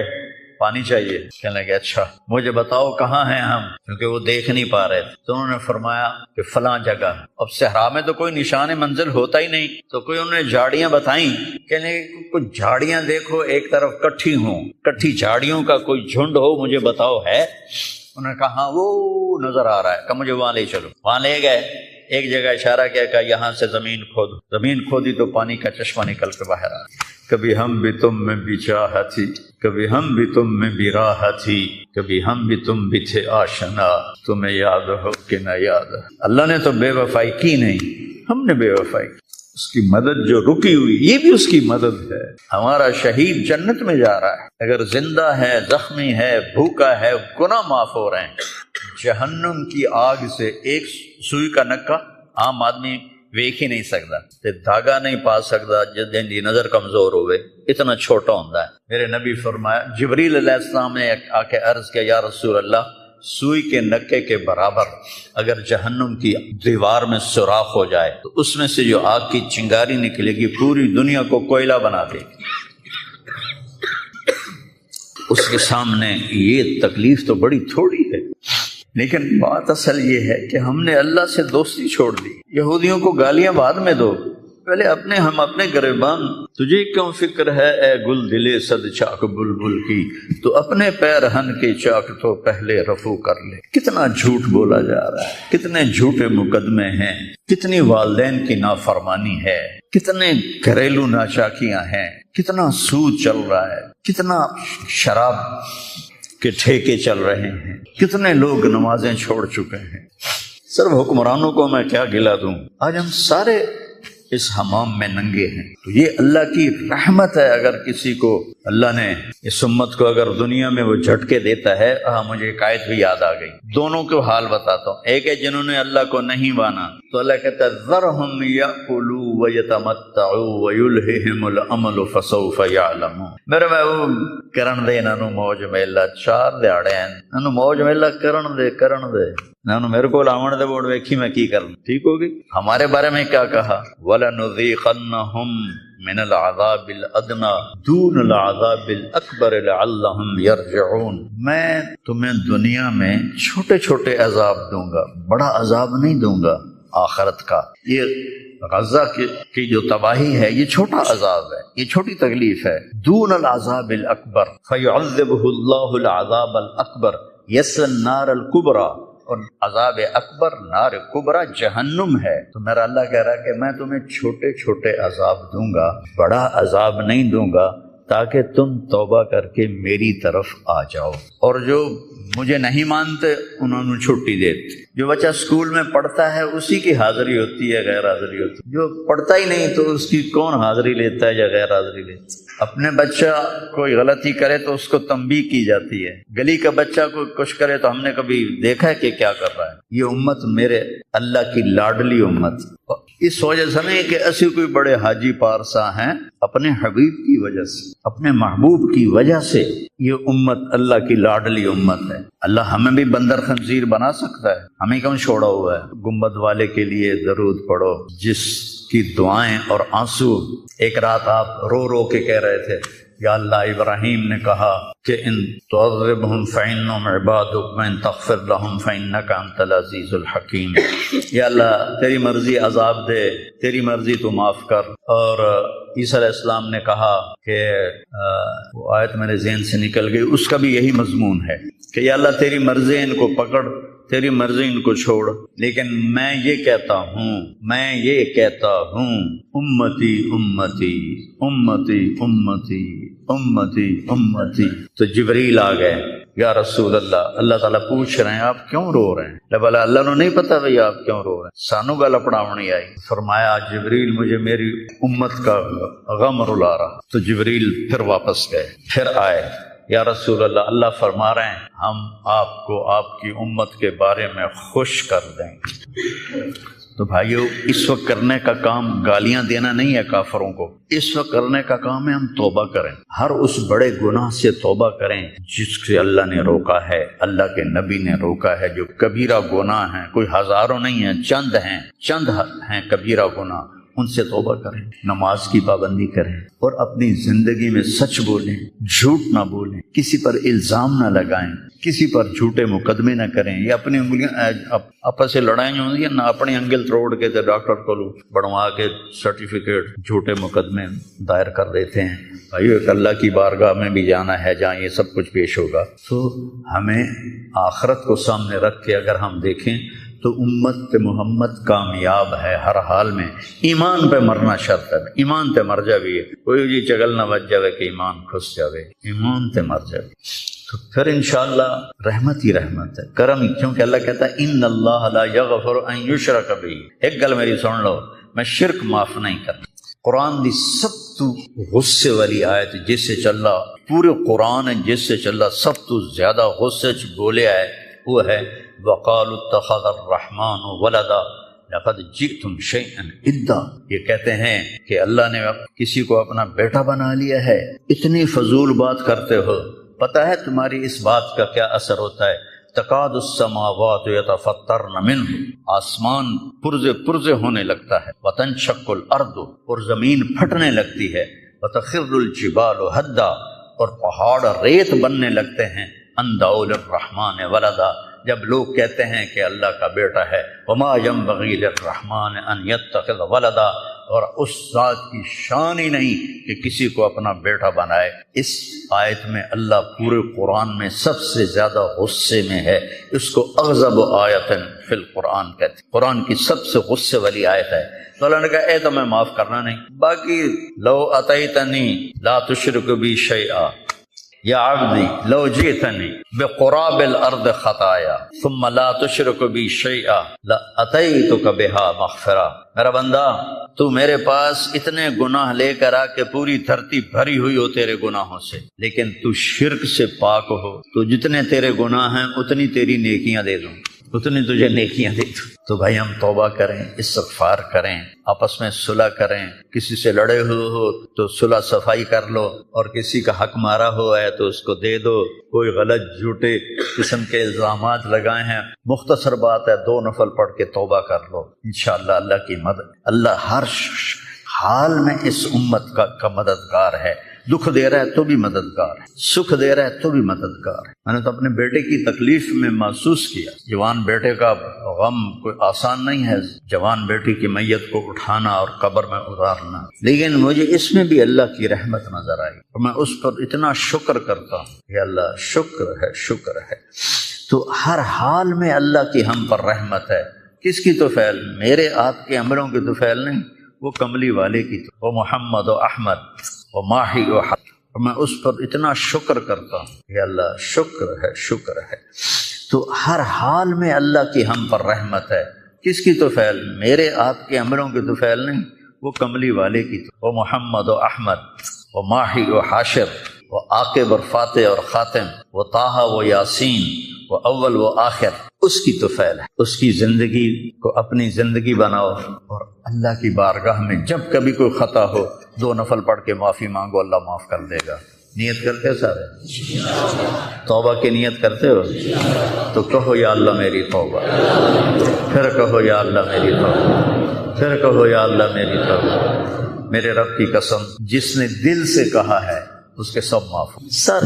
پانی چاہیے۔ کہنے لگے اچھا مجھے بتاؤ کہاں ہیں ہم، کیونکہ وہ دیکھ نہیں پا رہے تھے۔ تو انہوں نے فرمایا کہ فلاں جگہ۔ اب صحرا میں تو کوئی نشان منزل ہوتا ہی نہیں، تو کوئی انہوں نے جھاڑیاں بتائیں، کہنے لگے کچھ جھاڑیاں دیکھو ایک طرف کٹھی ہوں، کٹھی جھاڑیوں کا کوئی جھنڈ ہو مجھے بتاؤ ہے۔ انہوں نے کہا ہاں وہ نظر آ رہا ہے، کہ مجھے وہاں لے چلو۔ وہاں لے گئے، ایک جگہ اشارہ کیا کہ یہاں سے زمین کھودو، زمین کھودی تو پانی کا چشمہ نکل کے باہر آ گیا۔ کبھی ہم بھی تم میں بھی چاہت تھی، کبھی ہم بھی تم میں بھی راہ تھی، کبھی ہم بھی تم بھی تھے آشنا، تمہیں یاد ہو کہ نہ یاد۔ اللہ نے تو بے وفائی کی نہیں، ہم نے بے وفائی کی۔ اس کی مدد جو رکی ہوئی یہ بھی اس کی مدد ہے۔ ہمارا شہید جنت میں جا رہا ہے، اگر زندہ ہے، زخمی ہے، بھوکا ہے، گناہ معاف ہو رہے ہیں۔ جہنم کی آگ سے ایک سوئی کا نکا عام آدمی ویکھ ہی نہیں سکتا، تے دھاگا نہیں پا سکتا جن دی نظر کمزور ہوئے، اتنا چھوٹا ہوتا ہے۔ میرے نبی فرمایا، جبریل علیہ السلام نے آ کے عرض کیا یا رسول اللہ، سوئی کے نکے کے برابر اگر جہنم کی دیوار میں سوراخ ہو جائے تو اس میں سے جو آگ کی چنگاری نکلے گی پوری دنیا کو کوئلہ بنا دے گی۔ اس کے سامنے یہ تکلیف تو بڑی تھوڑی ہے۔ لیکن بات اصل یہ ہے کہ ہم نے اللہ سے دوستی چھوڑ دی۔ یہودیوں کو گالیاں بعد میں دو، پہلے ہم اپنے گریبان۔ تجھے کیوں فکر ہے اے گل دلے صد چاک بلبل کی، تو اپنے پیر ہن کے چاک تو پہلے رفو کر لے۔ کتنا جھوٹ بولا جا رہا ہے، کتنے جھوٹے مقدمے ہیں، کتنی والدین کی نافرمانی ہے، کتنے گھریلو ناچاکیاں ہیں، کتنا سود چل رہا ہے، کتنا شراب کے ٹھیکے چل رہے ہیں، کتنے لوگ نمازیں چھوڑ چکے ہیں۔ صرف حکمرانوں کو میں کیا گلا دوں، آج ہم سارے اس حمام میں ننگے ہیں۔ تو یہ اللہ کی رحمت ہے، اگر کسی کو اللہ نے اس امت کو اگر دنیا میں وہ جھٹکے دیتا ہے۔ مجھے ایک آیت بھی یاد آ گئی، دونوں کے حال بتاتا ہوں۔ ایک ہے جنہوں نے اللہ کو نہیں مانا، تو اللہ کہتا ہے ذرہم یاکلوا ویتمتعوا ویلہہم الامل فسوف یعلمون۔ میرے محبوب کرن دے انہوں موج میلا، 4 دہاڑے ہیں انہوں موج میلا کرن دے انہوں میرے کو لاون دے بوڑ ویکھی میں کی کرنا، ٹھیک ہوگی۔ ہمارے بارے میں کیا کہا، وَلَنُذِيقَنَّهُمْ مِنَ الْعَذَابِ الْأَدْنَىٰ دُونَ الْعَذَابِ الْأَكْبَرِ لَعَلَّهُمْ يَرْجِعُونَ۔ میں تمہیں دنیا میں چھوٹے چھوٹے عذاب دوں گا، بڑا عذاب نہیں دوں گا آخرت کا۔ یہ غزہ کی جو تباہی ہے یہ چھوٹا عذاب ہے، یہ چھوٹی تکلیف ہے۔ دون العذاب الاکبر فیعذبہ اللہ العذاب الاکبر یصلی النار الکبریٰ، اور عذاب اکبر نار کبریٰ جہنم ہے۔ تو میرا اللہ کہہ رہا ہے کہ میں تمہیں چھوٹے چھوٹے عذاب دوں گا، بڑا عذاب نہیں دوں گا، تاکہ تم توبہ کر کے میری طرف آ جاؤ۔ اور جو مجھے نہیں مانتے انہوں نے چھٹی دیتے۔ جو بچہ اسکول میں پڑھتا ہے اسی کی حاضری ہوتی ہے، غیر حاضری ہوتی ہے۔ جو پڑھتا ہی نہیں تو اس کی کون حاضری لیتا ہے یا غیر حاضری لیتا ہے؟ اپنے بچہ کوئی غلطی کرے تو اس کو تنبیہ کی جاتی ہے، گلی کا بچہ کوئی کچھ کرے تو ہم نے کبھی دیکھا ہے کہ کیا کر رہا ہے؟ یہ امت میرے اللہ کی لاڈلی امت، اس وجہ سے نہیں کہ ایسے کوئی بڑے حاجی پارسا ہیں، اپنے حبیب کی وجہ سے، اپنے محبوب کی وجہ سے یہ امت اللہ کی لاڈلی امت ہے۔ اللہ ہمیں بھی بندر خنزیر بنا سکتا ہے، ہمیں کیوں چھوڑا ہوا ہے؟ گنبد والے کے لیے درود پڑھو، جس کی دعائیں اور آنسو ایک رات آپ رو رو کے کہہ رہے تھے، یا اللہ ابراہیم نے کہا کہ ان تعذبہم فإنہم عبادک وإن تغفر لہم فإنک انت العزیز الحکیم۔ یا اللہ تیری مرضی عذاب دے، تیری مرضی تو معاف کر۔ اور عیسیٰ علیہ السلام نے کہا کہ وہ آیت میرے ذہن سے نکل گئی، اس کا بھی یہی مضمون ہے کہ یا اللہ تیری مرضی ان کو پکڑ، تیری مرضی ان کو چھوڑ، لیکن میں یہ کہتا ہوں امتی امتی امتی امتی امتی امتی۔ تو جبریل آ گئے، یا رسول اللہ، اللہ تعالیٰ پوچھ رہے ہیں آپ کیوں رو رہے ہیں؟ بولا اللہ نے نہیں پتا بھئی آپ کیوں رو رہے ہیں، سانو گل پڑھاونی آئی۔ فرمایا جبریل مجھے میری امت کا غم رلا رہا۔ تو جبریل پھر واپس گئے، پھر آئے، یا رسول اللہ، اللہ فرما رہے ہیں ہم آپ کو آپ کی امت کے بارے میں خوش کر دیں گے۔ تو بھائیو، اس وقت کرنے کا کام گالیاں دینا نہیں ہے کافروں کو، اس وقت کرنے کا کام ہے ہم توبہ کریں، ہر اس بڑے گناہ سے توبہ کریں جس سے اللہ نے روکا ہے، اللہ کے نبی نے روکا ہے۔ جو کبیرہ گناہ ہیں، کوئی ہزاروں نہیں ہیں، چند ہیں کبیرہ گناہ، ان سے توبہ کریں، نماز کی پابندی کریں، اور اپنی زندگی میں سچ بولیں، جھوٹ نہ بولیں، کسی پر الزام نہ لگائیں، کسی پر جھوٹے مقدمے نہ کریں، یا اپنی انگلیاں آپس سے لڑائیں ہوتی ہیں نہ، اپنی انگل توڑ کے ڈاکٹر کو بڑھوا کے سرٹیفکیٹ جھوٹے مقدمے دائر کر دیتے ہیں۔ بھائیو، ایک اللہ کی بارگاہ میں بھی جانا ہے جہاں یہ سب کچھ پیش ہوگا۔ تو ہمیں آخرت کو سامنے رکھ کے اگر ہم دیکھیں تو امت محمد کامیاب ہے ہر حال میں۔ ایمان پہ مرنا شرط ہے، ایمان تے مر جاوی ہے، کوئی جی چگل نہ بچ جاوے کہ ایمان کھس جاوے، ایمان تے مر جاوے تو پھر انشاءاللہ رحمت ہی رحمت ہے، کرم ہی، کیونکہ اللہ کہتا ہے ان اللہ لا یغفر ان یشرک بہ۔ ایک گل میری سن لو، میں شرک معاف نہیں کرتا۔ قرآن دی سب تو غصے والی آیت جس سے چلا، پورے قرآن جس سے چلا سب تو زیادہ غصے چ بولے ہے، وہ ہے وَقَالُوا اتَّخَذَ الرَّحْمَنُ وَلَدًا لَقَدْ جِئْتُمْ شَيْئًا إِدًّا۔ یہ کہتے ہیں کہ اللہ نے کسی کو اپنا بیٹا بنا لیا ہے، اتنی فضول بات کرتے ہو، پتہ ہے تمہاری اس بات کا کیا اثر ہوتا ہے؟ تَكَادُ السَّمَاوَاتُ يَتَفَطَّرْنَ مِنْهُ، آسمان پرزے ہونے لگتا ہے، وَتَنشَقُّ الْأَرْضُ، اور زمین پھٹنے لگتی ہے، وَتَخِرُّ الْجِبَالُ هَدًّا، اور پہاڑ ریت بننے لگتے ہیں، ان دعوا للرحمن ولدا، جب لوگ کہتے ہیں کہ اللہ کا بیٹا ہے، وما ينبغي للرحمن ان يتخذ ولدا، اور اس ذات کی شان ہی نہیں کہ کسی کو اپنا بیٹا بنائے۔ اس آیت میں اللہ پورے قرآن میں سب سے زیادہ غصے میں ہے، اس کو اغضب آیت فی القرآن کہتے ہیں، قرآن کی سب سے غصے والی آیت ہے۔ تو اللہ نے کہا اے تو میں معاف کرنا نہیں، باقی لو اتیتنی لا تشرک بی شیئا یا عبدی لو جئتنی بقراب الارض خطایا ثم لا تشرک بی شیئا لاتیتک بہا مغفرہ، میرا بندہ تو میرے پاس اتنے گناہ لے کر آ کہ پوری دھرتی بھری ہوئی ہو تیرے گناہوں سے، لیکن تو شرک سے پاک ہو، تو جتنے تیرے گناہ ہیں اتنی تیری نیکیاں دے دوں، اتنی تجھے نیکیاں دے دوں۔ تو بھائی ہم توبہ کریں، استغفار کریں، آپس میں صلح کریں، کسی سے لڑے ہوئے ہو تو صلح صفائی کر لو، اور کسی کا حق مارا ہوا ہے تو اس کو دے دو، کوئی غلط جھوٹے قسم کے الزامات لگائے ہیں، مختصر بات ہے 2 نفل پڑھ کے توبہ کر لو، انشاءاللہ اللہ کی مدد، اللہ ہر حال میں اس امت کا مددگار ہے، دکھ دے رہا ہے تو بھی مددگار ہے، سکھ دے رہا ہے تو بھی مددگار ہے۔ میں نے تو اپنے بیٹے کی تکلیف میں محسوس کیا، جوان بیٹے کا غم کوئی آسان نہیں ہے، جوان بیٹی کی میت کو اٹھانا اور قبر میں اتارنا، لیکن مجھے اس میں بھی اللہ کی رحمت نظر آئی، اور میں اس پر اتنا شکر کرتا ہوں کہ اللہ شکر ہے، شکر ہے۔ تو ہر حال میں اللہ کی ہم پر رحمت ہے، کس کی تو فعل؟ میرے آپ کے عملوں کی تو فعل نہیں، وہ کملی والے کی تو، وہ محمد و احمد و ماہی و حق، اور میں اس پر اتنا شکر کرتا ہوں کہ اللہ شکر ہے، شکر ہے۔ تو ہر حال میں اللہ کی ہم پر رحمت ہے، کس کی تو فعل؟ میرے آپ کے عملوں کی تو فعل نہیں، وہ کملی والے کی تو، وہ محمد و احمد و ماہی و حاشر و عاقب اور فاتح اور خاتم و طٰہٰ و یاسین و اول و آخر، اس کی تو فعل ہے۔ اس کی زندگی کو اپنی زندگی بناؤ، اور اللہ کی بارگاہ میں جب کبھی کوئی خطا ہو 2 نفل پڑھ کے معافی مانگو، اللہ معاف کر دے گا۔ نیت کرتے ہو سارے؟ توبہ کی نیت کرتے ہو؟ تو کہو یا اللہ میری توبہ، پھر کہو یا اللہ میری توبہ، پھر کہو یا اللہ میری توبہ۔ میرے رب کی قسم، جس نے دل سے کہا ہے اس کے سب معاف ہوں۔ سر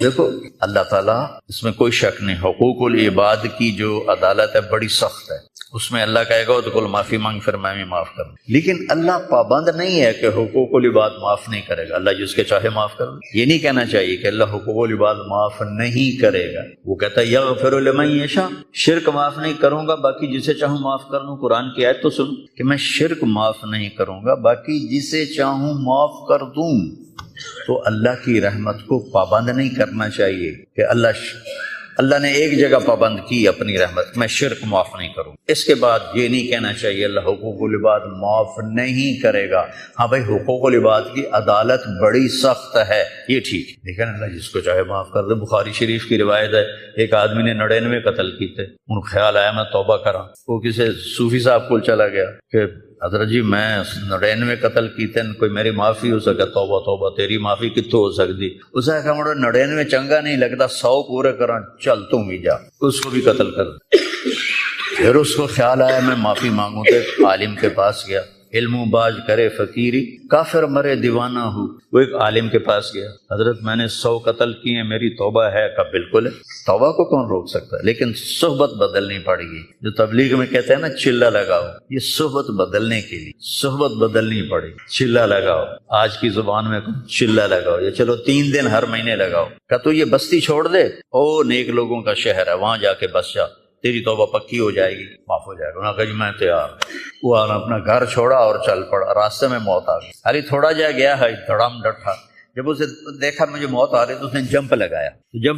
دیکھو اللہ تعالیٰ، اس میں کوئی شک نہیں، حقوق العباد کی جو عدالت ہے بڑی سخت ہے، اس میں اللہ کہے گا تو کل معافی مانگ، پھر میں بھی معاف کروں، لیکن اللہ پابند نہیں ہے کہ حقوق العباد معاف نہیں کرے گا، اللہ جس کے چاہے معاف کر دے۔ یہ نہیں کہنا چاہیے کہ اللہ حقوق العباد معاف نہیں کرے گا، وہ کہتا ہے یغفر لمن یشاء، شرک معاف نہیں کروں گا، باقی جسے چاہوں معاف کر دوں۔ قرآن کی آیت تو سن کہ میں شرک معاف نہیں کروں گا، باقی جسے چاہوں معاف کر دوں۔ تو اللہ کی رحمت کو پابند نہیں کرنا چاہیے کہ اللہ نے ایک جگہ پابند کی اپنی رحمت، میں شرک معاف نہیں کروں۔ اس کے بعد یہ نہیں کہنا چاہیے اللہ حقوق العباد معاف نہیں کرے گا۔ ہاں بھائی حقوق العباد کی عدالت بڑی سخت ہے، یہ ٹھیک، لیکن اللہ جس کو چاہے معاف کر دے۔ بخاری شریف کی روایت ہے، ایک آدمی نے 99 قتل کیے تھے، ان کو خیال آیا میں توبہ کراں، وہ کسی صوفی صاحب کو چلا گیا کہ حضرت جی میں 99 قتل کیتے ہیں، کوئی میری معافی ہو سکے؟ توبہ توبہ، تیری معافی کتوں ہو سکتی؟ اس نے کہا مجھے 99 چنگا نہیں لگتا، 100 پورے کراں، چل تم بھی جا، اس کو بھی قتل کر۔ پھر اس کو خیال آیا میں معافی مانگوں، تو عالم کے پاس گیا، علم و باز کرے فقیری، کافر مرے دیوانہ ہو۔ وہ ایک عالم کے پاس گیا، حضرت میں نے 100 قتل کیے ہیں، میری توبہ ہے؟ کہا بالکل ہے، توبہ کو کون روک سکتا ہے، لیکن صحبت بدلنی پڑے گی۔ جو تبلیغ میں کہتے ہیں نا چلہ لگاؤ، یہ صحبت بدلنے کے لیے صحبت بدلنی پڑے گی۔ چلہ لگاؤ، آج کی زبان میں چلہ لگاؤ، یا چلو 3 دن ہر مہینے لگاؤ۔ کہ تو یہ بستی چھوڑ دے، او نیک لوگوں کا شہر ہے، وہاں جا کے بس جا، تیری توبہ پکی ہو جائے گی، معاف ہو جائے گا۔ انہوں نے کہا جی میں تیار۔ وہ اپنا گھر چھوڑا اور چل پڑا، راستے میں موت آ گئی، ارے تھوڑا جا گیا ہے، دھڑام ڈٹھا، جب اسے دیکھا مجھے موت آ رہی تو اس نے جمپ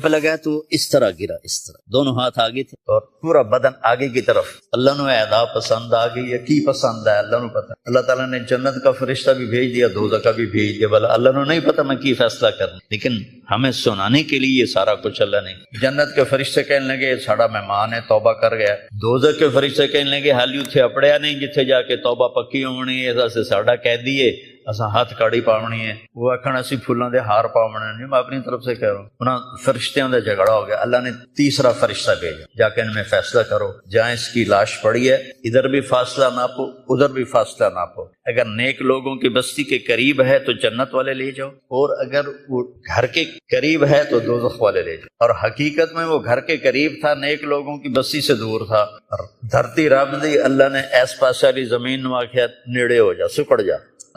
لگایا، تو اس طرح گرا، اس طرح دونوں ہاتھ آگے تھے اور پورا بدن آگے کی طرف۔ اللہ نے ادا پسند آ گئی یا کی پسند ہے اللہ نے پتا۔ اللہ تعالیٰ نے جنت کا فرشتہ بھی بھیج دیا، دوزخ کا بھی بھیج دیا، بلا اللہ نے نہیں پتا میں کی فیصلہ کرنا، لیکن ہمیں سنانے کے لیے یہ سارا کچھ اللہ نے۔ جنت کے فرشتے کہنے لگے ساڑا مہمان ہے، توبہ کر گیا۔ دوزخ کے فرشتے کہنے لگے حالی اتھے اپڑیا نہیں جتھے جا کے توبہ پکی ہونی، ایسا سے ساڑا کہہ دیے اساں ہاتھ کاڑی پاونی ہے، وہ آکھن اسی پھولاں دے ہار پاونے نہیں، میں اپنی طرف سے کہہ رہا ہوں۔ انہاں فرشتیاں دا جھگڑا ہو گیا، اللہ نے تیسرا فرشتہ بھیجا، جا کے ان میں فیصلہ کرو، جہاں اس کی لاش پڑی ہے ادھر بھی فاصلہ ناپو ادھر بھی فاصلہ ناپو، اگر نیک لوگوں کی بستی کے قریب ہے تو جنت والے لے جاؤ، اور اگر وہ گھر کے قریب ہے تو دوزخ والے لے جاؤ۔ اور حقیقت میں وہ گھر کے قریب تھا، نیک لوگوں کی بستی سے دور تھا، اور دھرتی رب دی، اللہ نے ایس پاس والی زمین نو آخیا نیڑے ہو جا، سکڑ جا،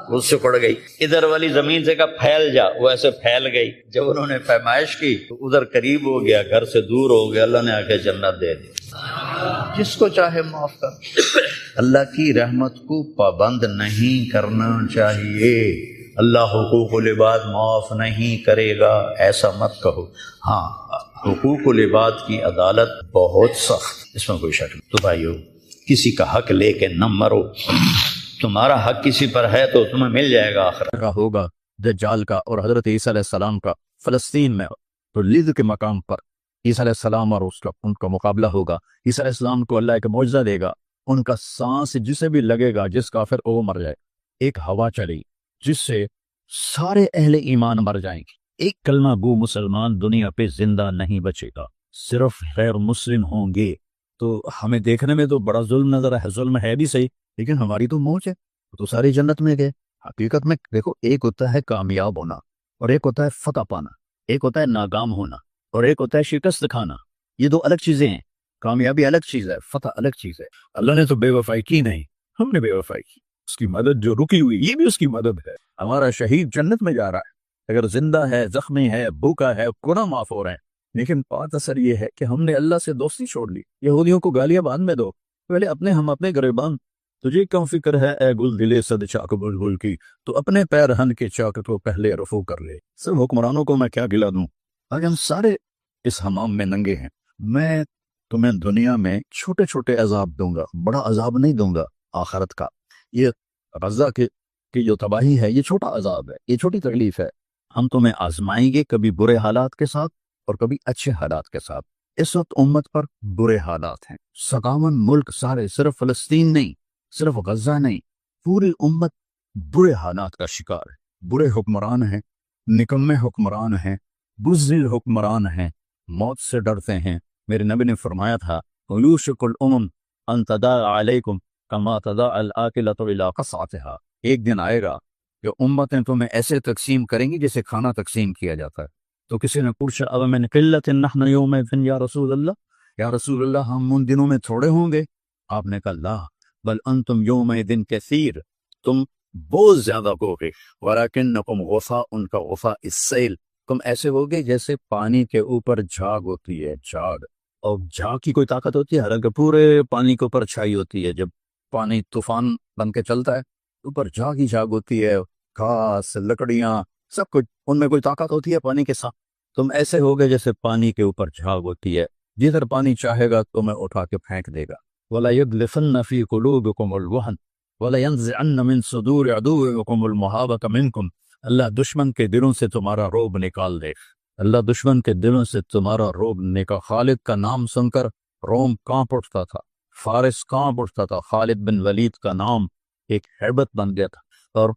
وہ سکڑ گئی، ادھر والی زمین سے کہا پھیل جا، وہ ایسے پھیل گئی۔ جب انہوں نے پیمائش کی تو ادھر قریب ہو گیا، گھر سے دور ہو گیا، اللہ نے آ کے جنت دے دی، جس کو چاہے معاف کر۔ اللہ کی رحمت کو پابند نہیں کرنا چاہیے، اللہ حقوق العباد معاف نہیں کرے گا ایسا مت کہو۔ ہاں، حقوق العباد کی عدالت بہت سخت، اس میں کوئی شک نہیں۔ تو بھائیو، کسی کا حق لے کے نہ مرو، تمہارا حق کسی پر ہے تو تمہیں مل جائے گا آخر کا ہوگا دجال کا اور حضرت عیسیٰ علیہ السلام کا فلسطین میں، تو لد کے مقام پر عیسیٰ علیہ السلام اور ان کا مقابلہ ہوگا۔ عیسیٰ علیہ السلام کو اللہ ایک معجزہ دے گا، ان کا سانس جسے بھی لگے گا، جس کافر وہ مر جائے، ایک ہوا چلی جس سے سارے اہل ایمان مر جائیں گے، ایک کلمہ گو مسلمان دنیا پہ زندہ نہیں بچے گا، صرف غیر مسلم ہوں گے۔ تو ہمیں دیکھنے میں تو بڑا ظلم نظر ہے، ظلم ہے بھی صحیح، لیکن ہماری تو موج ہے، تو ساری جنت میں گئے۔ حقیقت میں دیکھو، ایک ہوتا ہے کامیاب ہونا، اور ایک ہوتا ہے فتح پانا، ایک ہوتا ہے ناکام ہونا، اور ایک ہوتا ہے شکست کھانا۔ یہ دو الگ چیزیں ہیں، کامیابی الگ چیز ہے، فتح الگ چیز ہے۔ اللہ نے تو بے وفائی کی نہیں، ہم نے بے وفائی کی، اس کی مدد جو رکی ہوئی یہ بھی اس کی مدد ہے۔ ہمارا شہید جنت میں جا رہا ہے، اگر زندہ ہے، زخمی ہے، بھوکا ہے، گناہ معاف ہو رہے ہیں، لیکن بات اثر یہ ہے کہ ہم نے اللہ سے دوستی چھوڑ لی۔ یہودیوں کو گالیاں بعد میں دو، پہلے اپنے ہم اپنے گریبان۔ تجھے کیوں فکر ہے اے گل دلے صد چاک بلبل کی، تو اپنے پیر ہن کے چاک کو پہلے رفو کر لے۔ سب حکمرانوں کو میں کیا گلا دوں، آج ہم سارے اس حمام میں ننگے ہیں۔ میں تمہیں دنیا میں چھوٹے چھوٹے عذاب دوں گا، بڑا عذاب نہیں دوں گا آخرت کا۔ یہ غزہ کی جو تباہی ہے، یہ چھوٹا عذاب ہے، یہ چھوٹی تکلیف ہے۔ ہم تمہیں آزمائیں گے، کبھی برے حالات کے ساتھ اور کبھی اچھے حالات کے ساتھ۔ اس وقت امت پر برے حالات ہیں، 57 ملک سارے، صرف فلسطین نہیں، صرف غزہ نہیں، پوری امت برے حالات کا شکار ہے۔ برے حکمران ہیں، نکمے حکمران ہیں، بزدل حکمران ہیں، موت سے ڈرتے ہیں۔ میرے نبی نے فرمایا تھا، یوشک الامم ان تداعی علیکم کما تداعی الاکلۃ الی قصعتھا۔ ایک دن آئے گا کہ امتیں تمہیں ایسے تقسیم کریں گی جیسے کھانا تقسیم کیا جاتا ہے۔ تو کسی نے پوچھا، اب من قلۃ نحن یومئذ یا رسول اللہ، یا رسول اللہ ہم ان دنوں میں تھوڑے ہوں گے؟ آپ نے کہا لا بل انتم یومئذ کثیر، تم بہت زیادہ ہوگے، ولکنکم غثاء، ان کا غثاء السیل، تم ایسے ہوگے جیسے پانی کے اوپر جھاگ ہوتی ہے، جھاگ، اور جھاگ کی کوئی طاقت ہوتی ہے؟ حالانکہ پورے پانی کے اوپر چھائی ہوتی ہے، جب پانی طوفان بن کے چلتا ہے اوپر جھاگ ہی جھاگ ہوتی ہے، گھاس، لکڑیاں، سب کچھ، ان میں کوئی طاقت ہوتی ہے پانی کے ساتھ؟ تم ایسے ہوگے جیسے پانی کے اوپر جھاگ ہوتی ہے، جدھر پانی چاہے گا تمہیں اٹھا کے پھینک دے گا۔ وَلَيُدْلِفَنَّ فِي قُلُوبِكُمُ الْوَهْنَ وَلَيَنزِعَنَّ مِن صُدُورِ عَدُوِّكُمُ الْمَهَابَةَ مِنكُمْ، اللہ دشمن کے دلوں سے تمہارا روب نکال دے، اللہ دشمن کے دلوں سے تمہارا روب نکال۔ خالد کا نام سن کر روم کانپ اٹھتا تھا، فارس کانپ اٹھتا تھا، خالد بن ولید کا نام ایک ہیبت بن گیا تھا۔ اور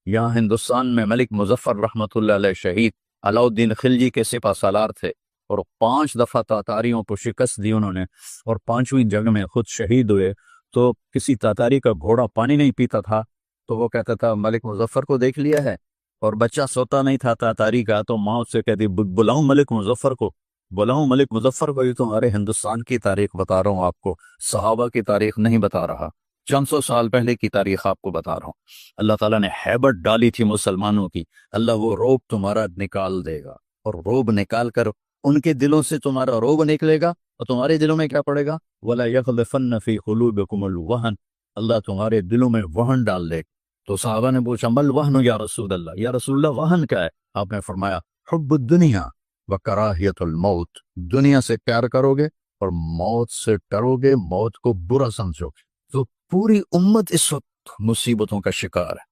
یہاں ہندوستان میں ملک مظفر رحمۃ اللہ علیہ شہید علاؤالدین خلجی کے سپہ سالار تھے، اور 5 دفعہ تاتاریوں کو شکست دی انہوں نے، اور 5ویں جنگ میں خود شہید ہوئے۔ تو کسی تاتاری کا گھوڑا پانی نہیں پیتا تھا تو وہ کہتا تھا ملک مظفر کو دیکھ لیا ہے، اور بچہ سوتا نہیں تھا تاتاری کا تو ماں اس سے کہتی بلاؤں ملک مظفر کو، بلاؤں ملک مظفر کو۔ یہ تمہارے ہندوستان کی تاریخ بتا رہا ہوں آپ کو، صحابہ کی تاریخ نہیں بتا رہا، 400 سال پہلے کی تاریخ آپ کو بتا رہا ہوں۔ اللہ تعالیٰ نے ہیبت ڈالی تھی مسلمانوں کی، اللہ وہ روب تمہارا نکال دے گا، اور روب نکال کر ان کے دلوں سے تمہارا روب نکلے گا، اور تمہارے دلوں میں کیا پڑے گا؟ وَلَا يَغْلِفَنَّ فِي قُلُوبِكُمُ الْوَهْنَ، اللہ تمہارے دلوں میں وہن ڈال دے۔ تو صحابہ نے پوچھا مل وہن یا رسول اللہ، یا رسول اللہ وہن کیا ہے؟ آپ نے فرمایا حب الدنیا وکراہیت الموت، دنیا سے پیار کرو گے اور موت سے ڈرو گے، موت کو برا سمجھو گے۔ تو پوری امت اس وقت مصیبتوں کا شکار ہے۔